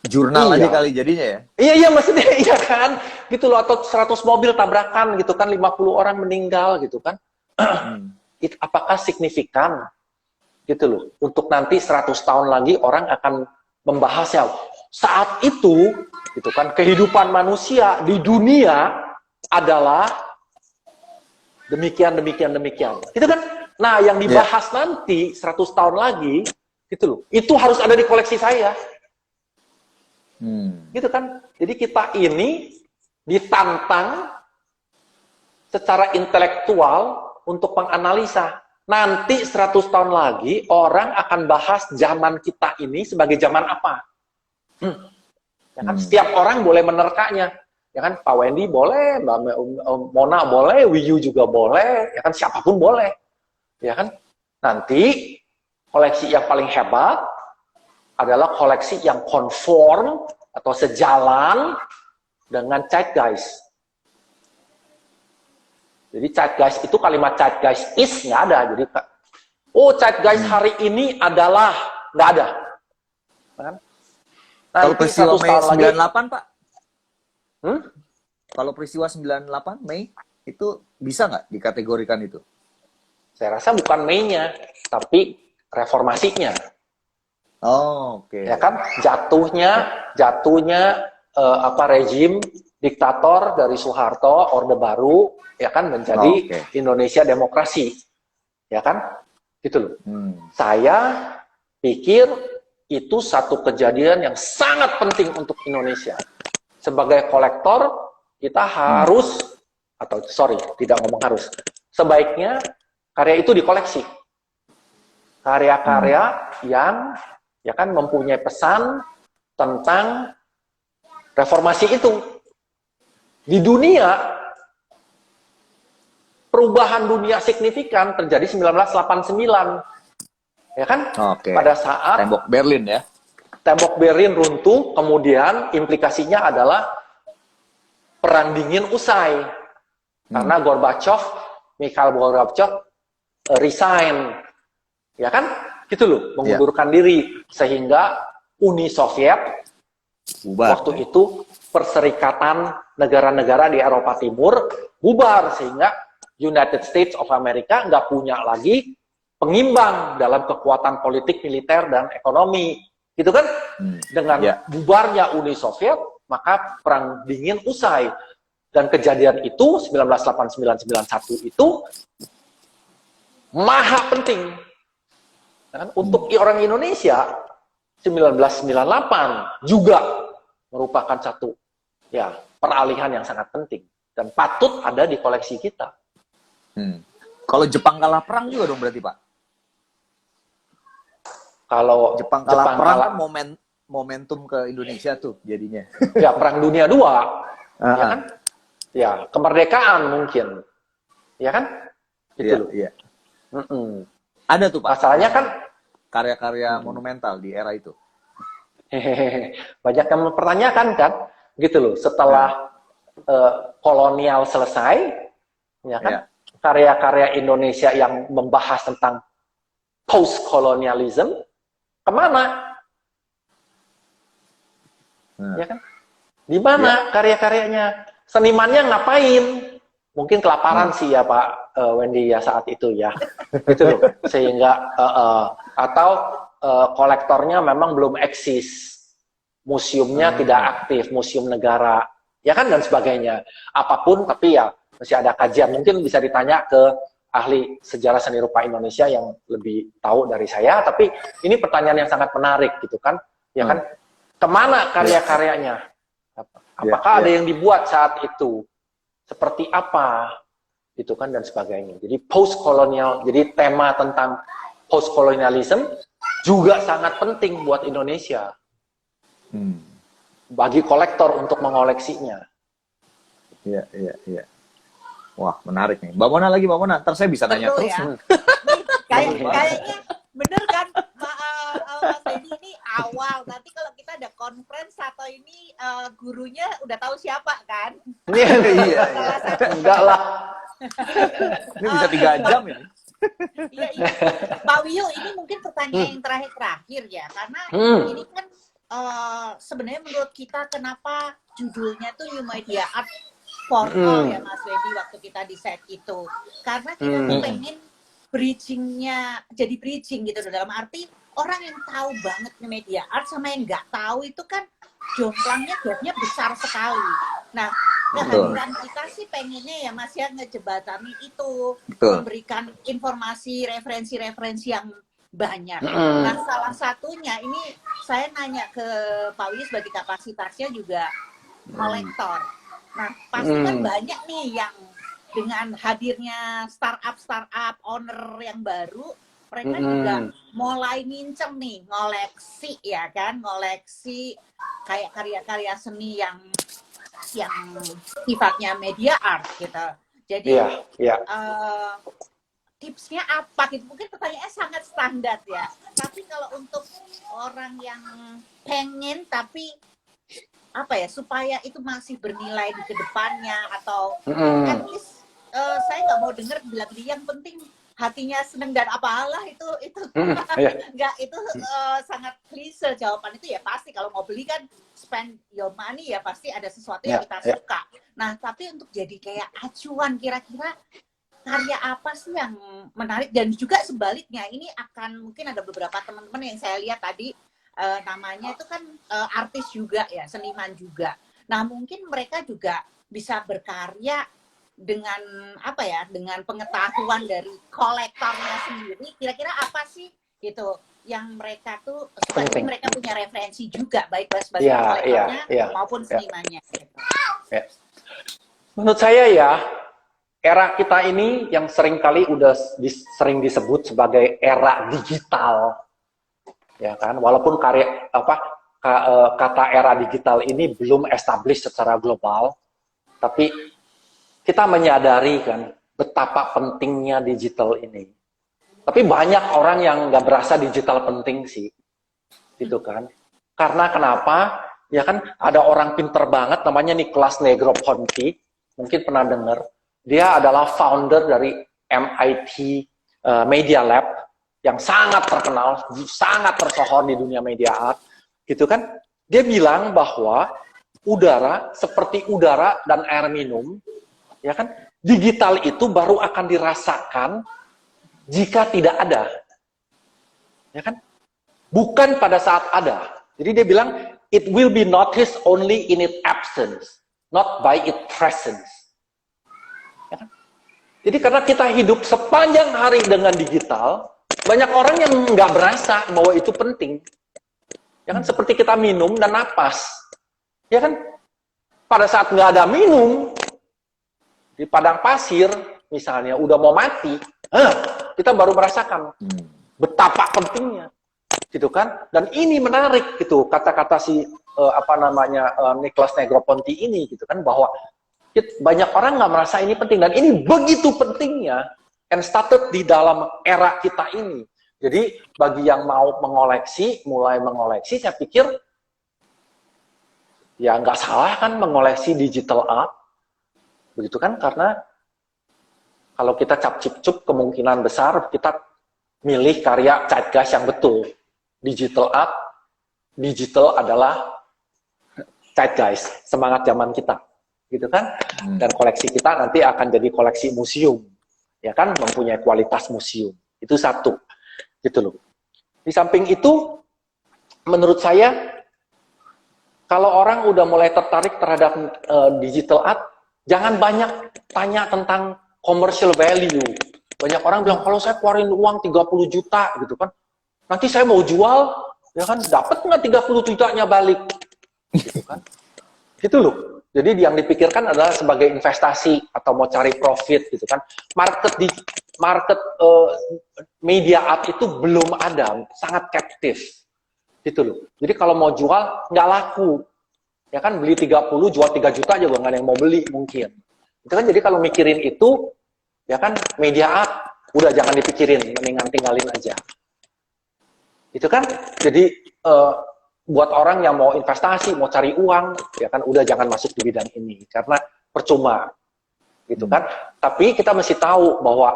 jurnal aja kali jadinya ya? Iya, maksudnya iya kan? Gitu loh, atau 100 mobil tabrakan gitu kan, 50 orang meninggal gitu kan. Apakah signifikan? Gitu loh. Untuk nanti 100 tahun lagi orang akan membahasnya. Saat itu, gitu kan, kehidupan manusia di dunia adalah demikian. Gitu kan? Nah, yang dibahas nanti 100 tahun lagi, gitu loh. Itu harus ada di koleksi saya. Gitu kan? Jadi kita ini ditantang secara intelektual untuk menganalisa. Nanti 100 tahun lagi orang akan bahas zaman kita ini sebagai zaman apa? Ya kan, setiap orang boleh menerkanya. Ya kan, Pak Wendy boleh, Mbak Mona boleh, Wiyu juga boleh, ya kan, siapapun boleh. Ya kan, nanti koleksi yang paling hebat adalah koleksi yang konform atau sejalan dengan zeitgeist. Jadi zeitgeist itu, kalimat zeitgeist is nggak ada. Jadi, oh zeitgeist hari ini adalah nggak ada. Kan? Kalau Nanti peristiwa 100 Mei tahun lagi, 98, Pak? hmm? Kalau peristiwa 98 Mei itu bisa nggak dikategorikan itu? Saya rasa bukan Mei-nya, tapi reformasinya. Oh, oke. Ya kan, jatuhnya rezim diktator dari Soeharto, Orde Baru, ya kan, menjadi Indonesia demokrasi, ya kan, gitu loh. Saya pikir itu satu kejadian yang sangat penting untuk Indonesia. Sebagai kolektor, kita harus, tidak ngomong harus, sebaiknya karya itu dikoleksi. Karya-karya yang ya kan mempunyai pesan tentang reformasi itu. Di dunia, perubahan dunia signifikan terjadi 1989. Ya kan? Pada saat tembok Berlin ya. Tembok Berlin runtuh, kemudian implikasinya adalah Perang Dingin usai. Karena Mikhail Gorbachev resign. Ya kan? Gitu loh, mengundurkan diri. Sehingga Uni Soviet bubar. Waktu itu perserikatan negara-negara di Eropa Timur bubar, sehingga United States of America nggak punya lagi pengimbang dalam kekuatan politik, militer, dan ekonomi. Gitu kan? Dengan bubarnya Uni Soviet, maka Perang Dingin usai. Dan kejadian itu, 1989-91 itu, maha penting. Dan untuk orang Indonesia, 1998 juga merupakan satu peralihan yang sangat penting. Dan patut ada di koleksi kita. Kalau Jepang kalah perang juga dong berarti, Pak? Kalau Jepang kalah perang kan momentum ke Indonesia tuh jadinya. Ya, Perang Dunia II. Ya kan? Ya, kemerdekaan mungkin. Ya kan? Gitu loh. Iya. Ada tuh, Pak. Masalahnya kan karya-karya monumental di era itu. Banyak yang mempertanyakan kan? Gitu loh. Setelah kolonial selesai, ya kan? Karya-karya Indonesia yang membahas tentang post-colonialism, kemana? Ya kan? Di mana karya-karyanya? Senimannya ngapain? Mungkin kelaparan sih ya Pak Wendy ya saat itu ya. Gitu loh. Sehingga atau kolektornya memang belum eksis. Museumnya tidak aktif, museum negara, ya kan, dan sebagainya. Apapun, tapi ya masih ada kajian. Mungkin bisa ditanya ke ahli sejarah seni rupa Indonesia yang lebih tahu dari saya. Tapi ini pertanyaan yang sangat menarik gitu kan, ya kan? Kemana karya-karyanya? Apakah ada yang dibuat saat itu? Seperti apa? Gitu kan, dan sebagainya. Jadi post-kolonial, jadi tema tentang post-colonialism juga sangat penting buat Indonesia. Bagi kolektor untuk mengoleksinya. Iya. Wah, menarik nih. Mbak Mona lagi, Mbak Mona. Ntar saya bisa nanya terus. Ya? Kayaknya bener kan, Mas Edi, ini awal. Nanti kalau kita ada conference atau ini gurunya udah tahu siapa kan? Iya. Enggak lah. Ini bisa 3 jam ya? Iya. Pak Wiyu, ini mungkin pertanyaan yang terakhir ya. Karena ini kan sebenarnya menurut kita kenapa judulnya tuh New Media Art for All ya Mas Wedi waktu kita di set itu. Karena kita tuh pengen bridging-nya jadi bridging gitu, dalam arti orang yang tahu banget media art sama yang nggak tahu itu kan jomplangnya gapnya besar sekali. Nah, kehadiran kita sih pengennya ya Mas ya ngejebatani itu, memberikan informasi referensi-referensi yang banyak. Nah, salah satunya ini saya nanya ke Pak Wiyu sebagai kapasitasnya juga kolektor. Nah, pasti kan banyak nih yang dengan hadirnya startup owner yang baru, mereka juga mulai ngincem nih, ngoleksi ya kan, ngoleksi kayak karya-karya seni yang sifatnya media art gitu. Jadi tipsnya apa gitu? Mungkin pertanyaannya sangat standar ya. Tapi kalau untuk orang yang pengen tapi apa ya, supaya itu masih bernilai di kedepannya atau at least saya nggak mau dengar bilang dia yang penting hatinya seneng dan apalah itu nggak, itu sangat klise jawaban itu. Ya pasti kalau mau beli kan spend your money, ya pasti ada sesuatu yang kita suka. Nah tapi untuk jadi kayak acuan, kira-kira karya apa sih yang menarik? Dan juga sebaliknya, ini akan mungkin ada beberapa teman-teman yang saya lihat tadi namanya itu kan artis juga ya, seniman juga. Nah mungkin mereka juga bisa berkarya dengan apa ya, dengan pengetahuan dari kolektornya sendiri. Kira-kira apa sih gitu yang mereka tuh sebagai mereka punya referensi juga, baik sebagai kolektornya maupun senimannya. Gitu. Menurut saya ya, era kita ini yang seringkali udah sering disebut sebagai era digital, ya kan? Walaupun kata era digital ini belum established secara global, tapi kita menyadari kan betapa pentingnya digital ini. Tapi banyak orang yang nggak berasa digital penting sih, gitu kan? Karena kenapa? Ya kan ada orang pinter banget namanya Nicholas Negroponte, mungkin pernah dengar. Dia adalah founder dari MIT Media Lab yang sangat terkenal, sangat tersohor di dunia media art, gitu kan? Dia bilang bahwa udara seperti udara dan air minum, ya kan? Digital itu baru akan dirasakan jika tidak ada, ya kan? Bukan pada saat ada. Jadi dia bilang it will be noticed only in its absence, not by its presence. Ya kan? Jadi karena kita hidup sepanjang hari dengan digital, banyak orang yang nggak berasa bahwa itu penting. Ya kan, seperti kita minum dan napas. Ya kan, pada saat nggak ada minum, di padang pasir misalnya, udah mau mati, kita baru merasakan betapa pentingnya. Gitu kan? Dan ini menarik gitu, kata-kata si Nicholas Negroponte ini gitu kan, bahwa banyak orang nggak merasa ini penting, dan ini begitu pentingnya, and started di dalam era kita ini. Jadi bagi yang mau mulai mengoleksi, saya pikir ya nggak salah kan mengoleksi digital art, begitu kan? Karena kalau kita cap-cip-cup, kemungkinan besar kita milih karya zeitgeist yang betul. Digital art, digital adalah zeitgeist, semangat zaman kita. Gitu kan, dan koleksi kita nanti akan jadi koleksi museum, ya kan, mempunyai kualitas museum. Itu satu, gitu loh. Di samping itu, menurut saya, kalau orang udah mulai tertarik terhadap digital art, jangan banyak tanya tentang commercial value. Banyak orang bilang, kalau saya keluarin uang 30 juta, gitu kan, nanti saya mau jual, ya kan, dapat nggak 30 jutanya balik, gitu kan, gitu loh. Jadi yang dipikirkan adalah sebagai investasi atau mau cari profit, gitu kan. Market media art itu belum ada, sangat captive, gitu loh. Jadi kalau mau jual nggak laku, ya kan, beli 30 jual 3 juta juga nggak ada yang mau beli mungkin. Itu kan, jadi kalau mikirin itu, ya kan, media art udah jangan dipikirin, mendingan tinggalin aja. Itu kan, jadi buat orang yang mau investasi, mau cari uang, ya kan, udah jangan masuk di bidang ini, karena percuma, gitu kan. Tapi kita mesti tahu bahwa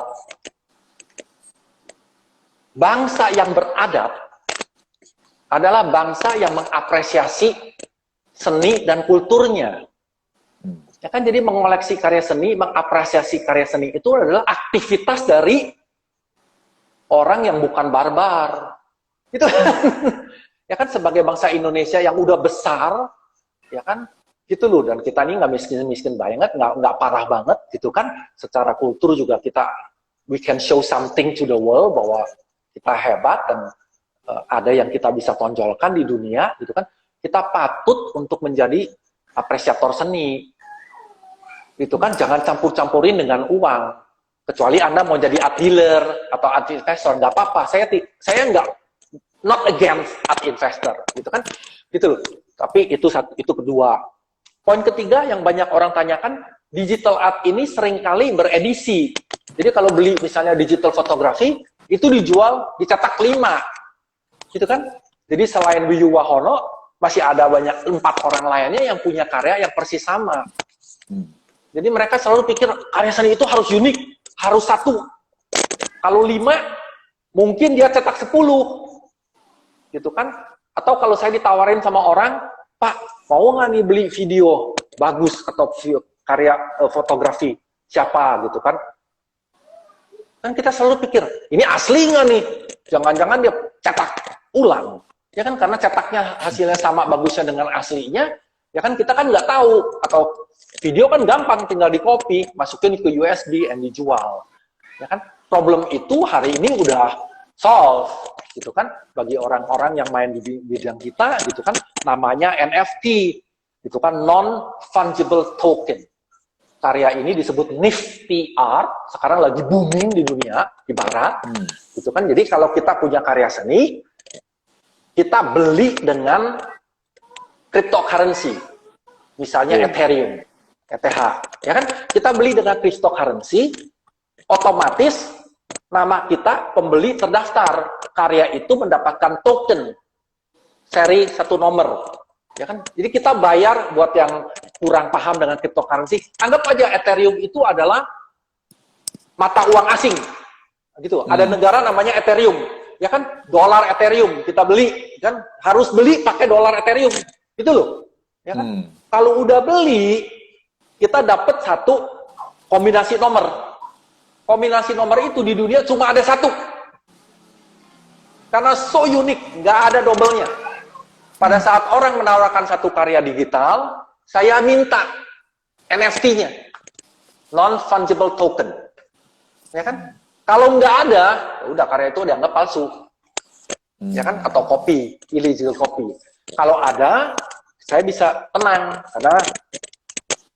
bangsa yang beradab adalah bangsa yang mengapresiasi seni dan kulturnya. Ya kan, jadi mengoleksi karya seni, mengapresiasi karya seni itu adalah aktivitas dari orang yang bukan barbar. Gitu kan. Ya kan, sebagai bangsa Indonesia yang udah besar, ya kan, gitu loh. Dan kita ini nggak miskin-miskin banget, nggak parah banget, gitu kan. Secara kultur juga kita, we can show something to the world, bahwa kita hebat dan ada yang kita bisa tonjolkan di dunia, gitu kan. Kita patut untuk menjadi apresiator seni, gitu kan. Jangan campur-campurin dengan uang, Kecuali Anda mau jadi art dealer atau art investor, nggak apa-apa. Saya nggak not against art investor, gitu kan? Gitu loh. Tapi itu kedua. Poin ketiga yang banyak orang tanyakan, digital art ini seringkali beredisi. Jadi kalau beli misalnya digital fotografi, itu dijual dicetak 5. Gitu kan? Jadi selain Wiyu Wahono, masih ada banyak 4 orang lainnya yang punya karya yang persis sama. Jadi mereka selalu pikir karya seni itu harus unik, harus 1. Kalau 5, mungkin dia cetak 10. Gitu kan? Atau kalau saya ditawarin sama orang, Pak, mau nggak nih beli video bagus atau karya fotografi siapa gitu kan? Kan kita selalu pikir, ini asli nggak nih? Jangan-jangan dia cetak ulang. Ya kan, karena cetaknya hasilnya sama bagusnya dengan aslinya, ya kan kita kan nggak tahu. Atau video kan gampang, tinggal di copy, masukin ke USB, and dijual. Ya kan, problem itu hari ini udah solve, gitu kan, bagi orang-orang yang main di bidang kita, gitu kan, namanya NFT, gitu kan, non-fungible token. Karya ini disebut Nifty Art, sekarang lagi booming di dunia, di barat, gitu kan. Jadi kalau kita punya karya seni, kita beli dengan cryptocurrency, misalnya Ethereum, ETH, ya kan? Kita beli dengan cryptocurrency, otomatis nama kita pembeli terdaftar, karya itu mendapatkan token seri 1 nomor, ya kan? Jadi kita bayar, buat yang kurang paham dengan cryptocurrency, anggap aja Ethereum itu adalah mata uang asing, gitu. Ada negara namanya Ethereum, ya kan? Dolar Ethereum kita beli, kan? Harus beli pakai dolar Ethereum, itu loh, ya kan? Kalau udah beli, kita dapat 1 kombinasi nomor. Kombinasi nomor itu di dunia cuma ada 1. Karena so unik, nggak ada double-nya. Pada saat orang menawarkan 1 karya digital, saya minta NFT-nya, non-fungible token. Ya kan? Kalau nggak ada, ya udah karya itu dianggap palsu. Ya kan? Atau copy, illegal copy. Kalau ada, saya bisa tenang, karena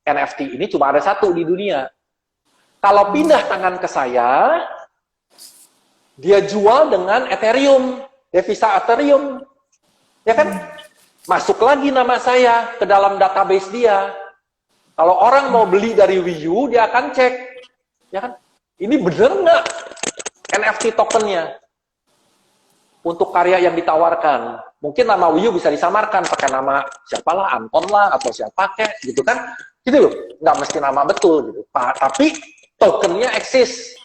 NFT ini cuma ada 1 di dunia. Kalau pindah tangan ke saya, dia jual dengan Ethereum, devisa Ethereum, ya kan? Masuk lagi nama saya ke dalam database dia. Kalau orang mau beli dari Wiyu, dia akan cek, ya kan? Ini bener nggak NFT tokennya untuk karya yang ditawarkan? Mungkin nama Wiyu bisa disamarkan pakai nama siapalah, Anton lah, atau siapa kek, gitu kan? Gitu loh, nggak mesti nama betul gitu. Tapi tokennya eksis,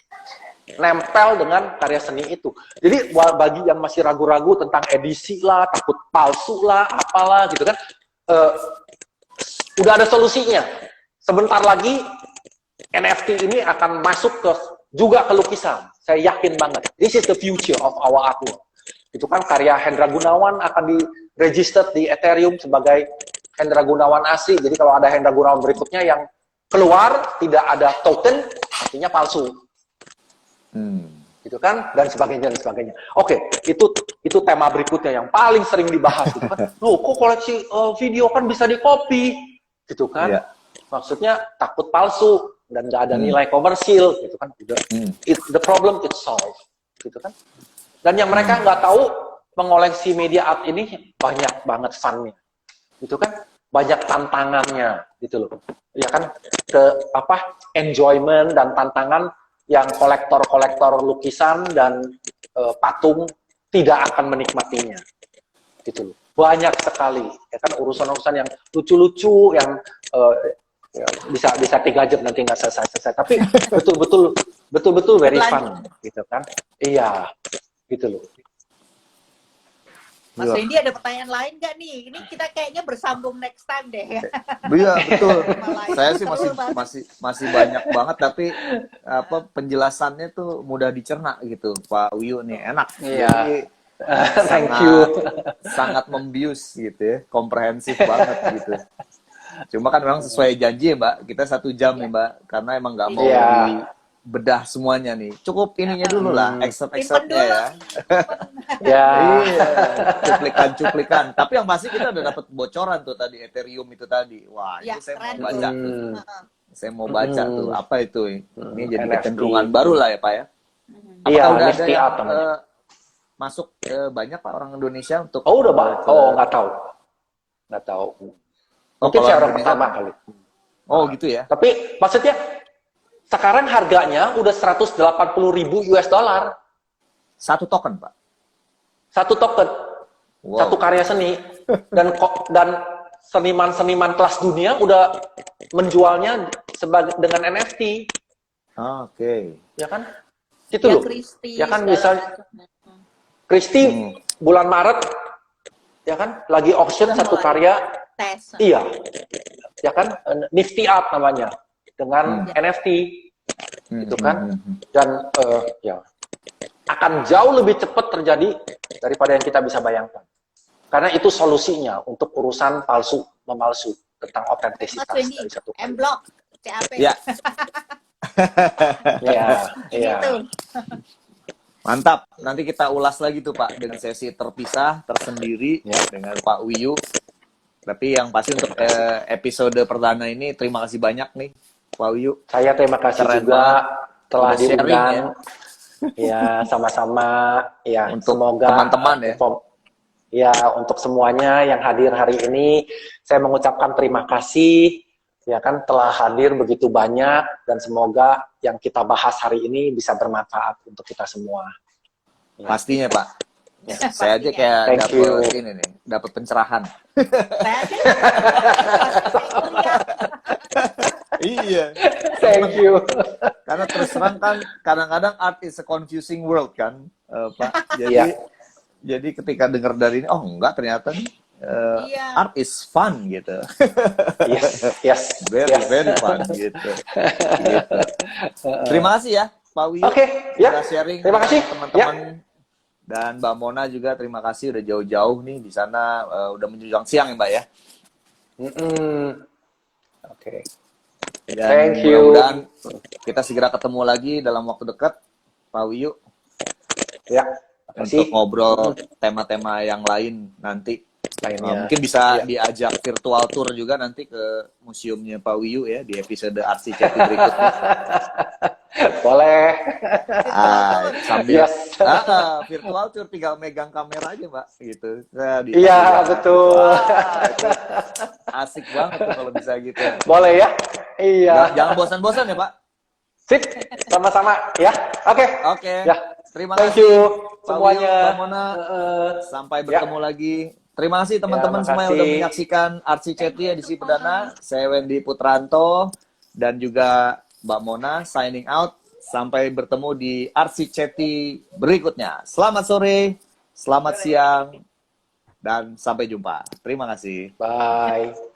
nempel dengan karya seni itu. Jadi bagi yang masih ragu-ragu tentang edisi lah, takut palsu lah, apalah gitu kan, udah ada solusinya. Sebentar lagi NFT ini akan masuk juga ke lukisan. Saya yakin banget. This is the future of our art world. Itu kan karya Hendra Gunawan akan di-registered di Ethereum sebagai Hendra Gunawan asli. Jadi kalau ada Hendra Gunawan berikutnya yang keluar tidak ada token, artinya palsu. Gitu kan, dan sebagainya dan sebagainya. Oke, itu tema berikutnya yang paling sering dibahas, gitu kan. Loh, kok koleksi video kan bisa di-copy, gitu kan? Yeah. Maksudnya takut palsu dan nggak ada nilai komersil, gitu kan? The problem is solved, gitu kan? Dan yang mereka nggak tahu, mengoleksi media art ini banyak banget fun-nya, gitu kan? Banyak tantangannya, gitu loh. Ya kan, enjoyment dan tantangan yang kolektor-kolektor lukisan dan patung tidak akan menikmatinya, gitu loh. Banyak sekali, ya kan, urusan-urusan yang lucu-lucu, yang ya, bisa 3 jam nanti nggak selesai. Tapi betul-betul very fun, gitu kan? Iya, gitu loh. Mas Randy ada pertanyaan lain nggak nih? Ini kita kayaknya bersambung next time deh ya. Iya betul. Saya sih masih banyak banget, tapi penjelasannya tuh mudah dicerna gitu, Pak Wiyu nih, enak. Iya. Thank you. Sangat membius gitu ya, komprehensif banget gitu. Cuma kan memang sesuai janji ya Mbak, kita 1 jam nih Mbak, karena emang nggak mau bedah semuanya nih. Cukup ininya dulu lah, excerpt-excerpnya ya. Ya. Iya, cuplikan-cuplikan. Tapi yang pasti kita udah dapat bocoran tuh tadi, Ethereum itu tadi. Wah, ya, itu saya keren. mau baca. Saya mau baca tuh apa itu. Ini jadi NFT. kecenderungan baru lah ya Pak ya. Apakah Iya, udah ada Nifty yang Art namanya. masuk banyak Pak orang Indonesia untuk Oh, udah, Pak. ke- Oh, nggak tahu. Nggak tahu. Mungkin kalau saya orang Indonesia- pertama kali. Oh gitu ya. Tapi maksudnya sekarang harganya udah 180.000 US dollar. Satu token Pak. Satu token, Wow. satu karya seni. Dan seniman-seniman kelas dunia udah menjualnya dengan NFT. Oke. Ya kan? Itu Ya, loh. Christie, Ya kan, segala misalnya macam. Christie bulan Maret, ya kan, lagi auction satu karya, Tes. iya, ya kan, Nifty Art namanya, dengan NFT, gitu kan, dan ya akan jauh lebih cepat terjadi daripada yang kita bisa bayangkan, karena itu solusinya untuk urusan palsu memalsu tentang Mas otentisitas Wendy, dari satu M karya. Block, CAP. Ya. Iya, iya. Gitu. Mantap. Nanti kita ulas lagi tuh Pak dengan sesi terpisah, tersendiri Ya. dengan Pak Wiyu. Tapi yang pasti untuk episode perdana ini terima kasih banyak nih Pak Wiyu. Saya terima kasih Keren juga banget. telah Udah sharing, diundang. Ya, sama-sama. Ya, Untuk semoga teman-teman ya. Ya, untuk semuanya yang hadir hari ini, saya mengucapkan terima kasih. Ya kan, telah hadir begitu banyak dan semoga yang kita bahas hari ini bisa bermanfaat untuk kita semua. Pastinya Pak. Ya. Saya aja Pastinya. kayak Thank you. dapet ini nih, dapat pencerahan. Saya aja. Iya. Thank you. Karena terus terang kan kadang-kadang art is a confusing world kan, Pak. Jadi Iya. jadi ketika dengar dari ini, oh enggak ternyata nih Iya. art is fun gitu. Yes, yes, Very yes. very fun gitu. Gitu. Terima kasih ya Pak Wiyu. Oke, ya. Sudah sharing Terima dengan kasih. teman-teman. Dan Mbak Mona juga terima kasih udah jauh-jauh nih di sana, udah menjelang siang ya Mbak ya. Oke. Dan Thank you. mudah-mudahan kita segera ketemu lagi dalam waktu dekat Pak Wiyu Ya, untuk kasih. ngobrol tema-tema yang lain nanti. Lainnya. Mungkin bisa Iya. diajak virtual tour juga nanti ke museumnya Pak Wiyu ya di episode RCCT berikutnya. Boleh. Sambil Yes. virtual tour tinggal megang kamera aja Mbak gitu. Iya, betul. Wah, itu asik banget tuh kalau bisa gitu. Boleh ya? Iya. Jangan bosan-bosan ya Pak. Sip, sama-sama ya. Oke. Oke. Ya. Terima Thank kasih you Pak semuanya. Wiyu, Mbak Mona. Eh, Sampai bertemu lagi. Terima kasih teman-teman Ya, semua yang makasih. udah menyaksikan RCCT edisi perdana. Saya Wendy Putranto dan juga Mbak Mona signing out. Sampai bertemu di RCCT berikutnya. Selamat sore, selamat siang, dan sampai jumpa. Terima kasih. Bye.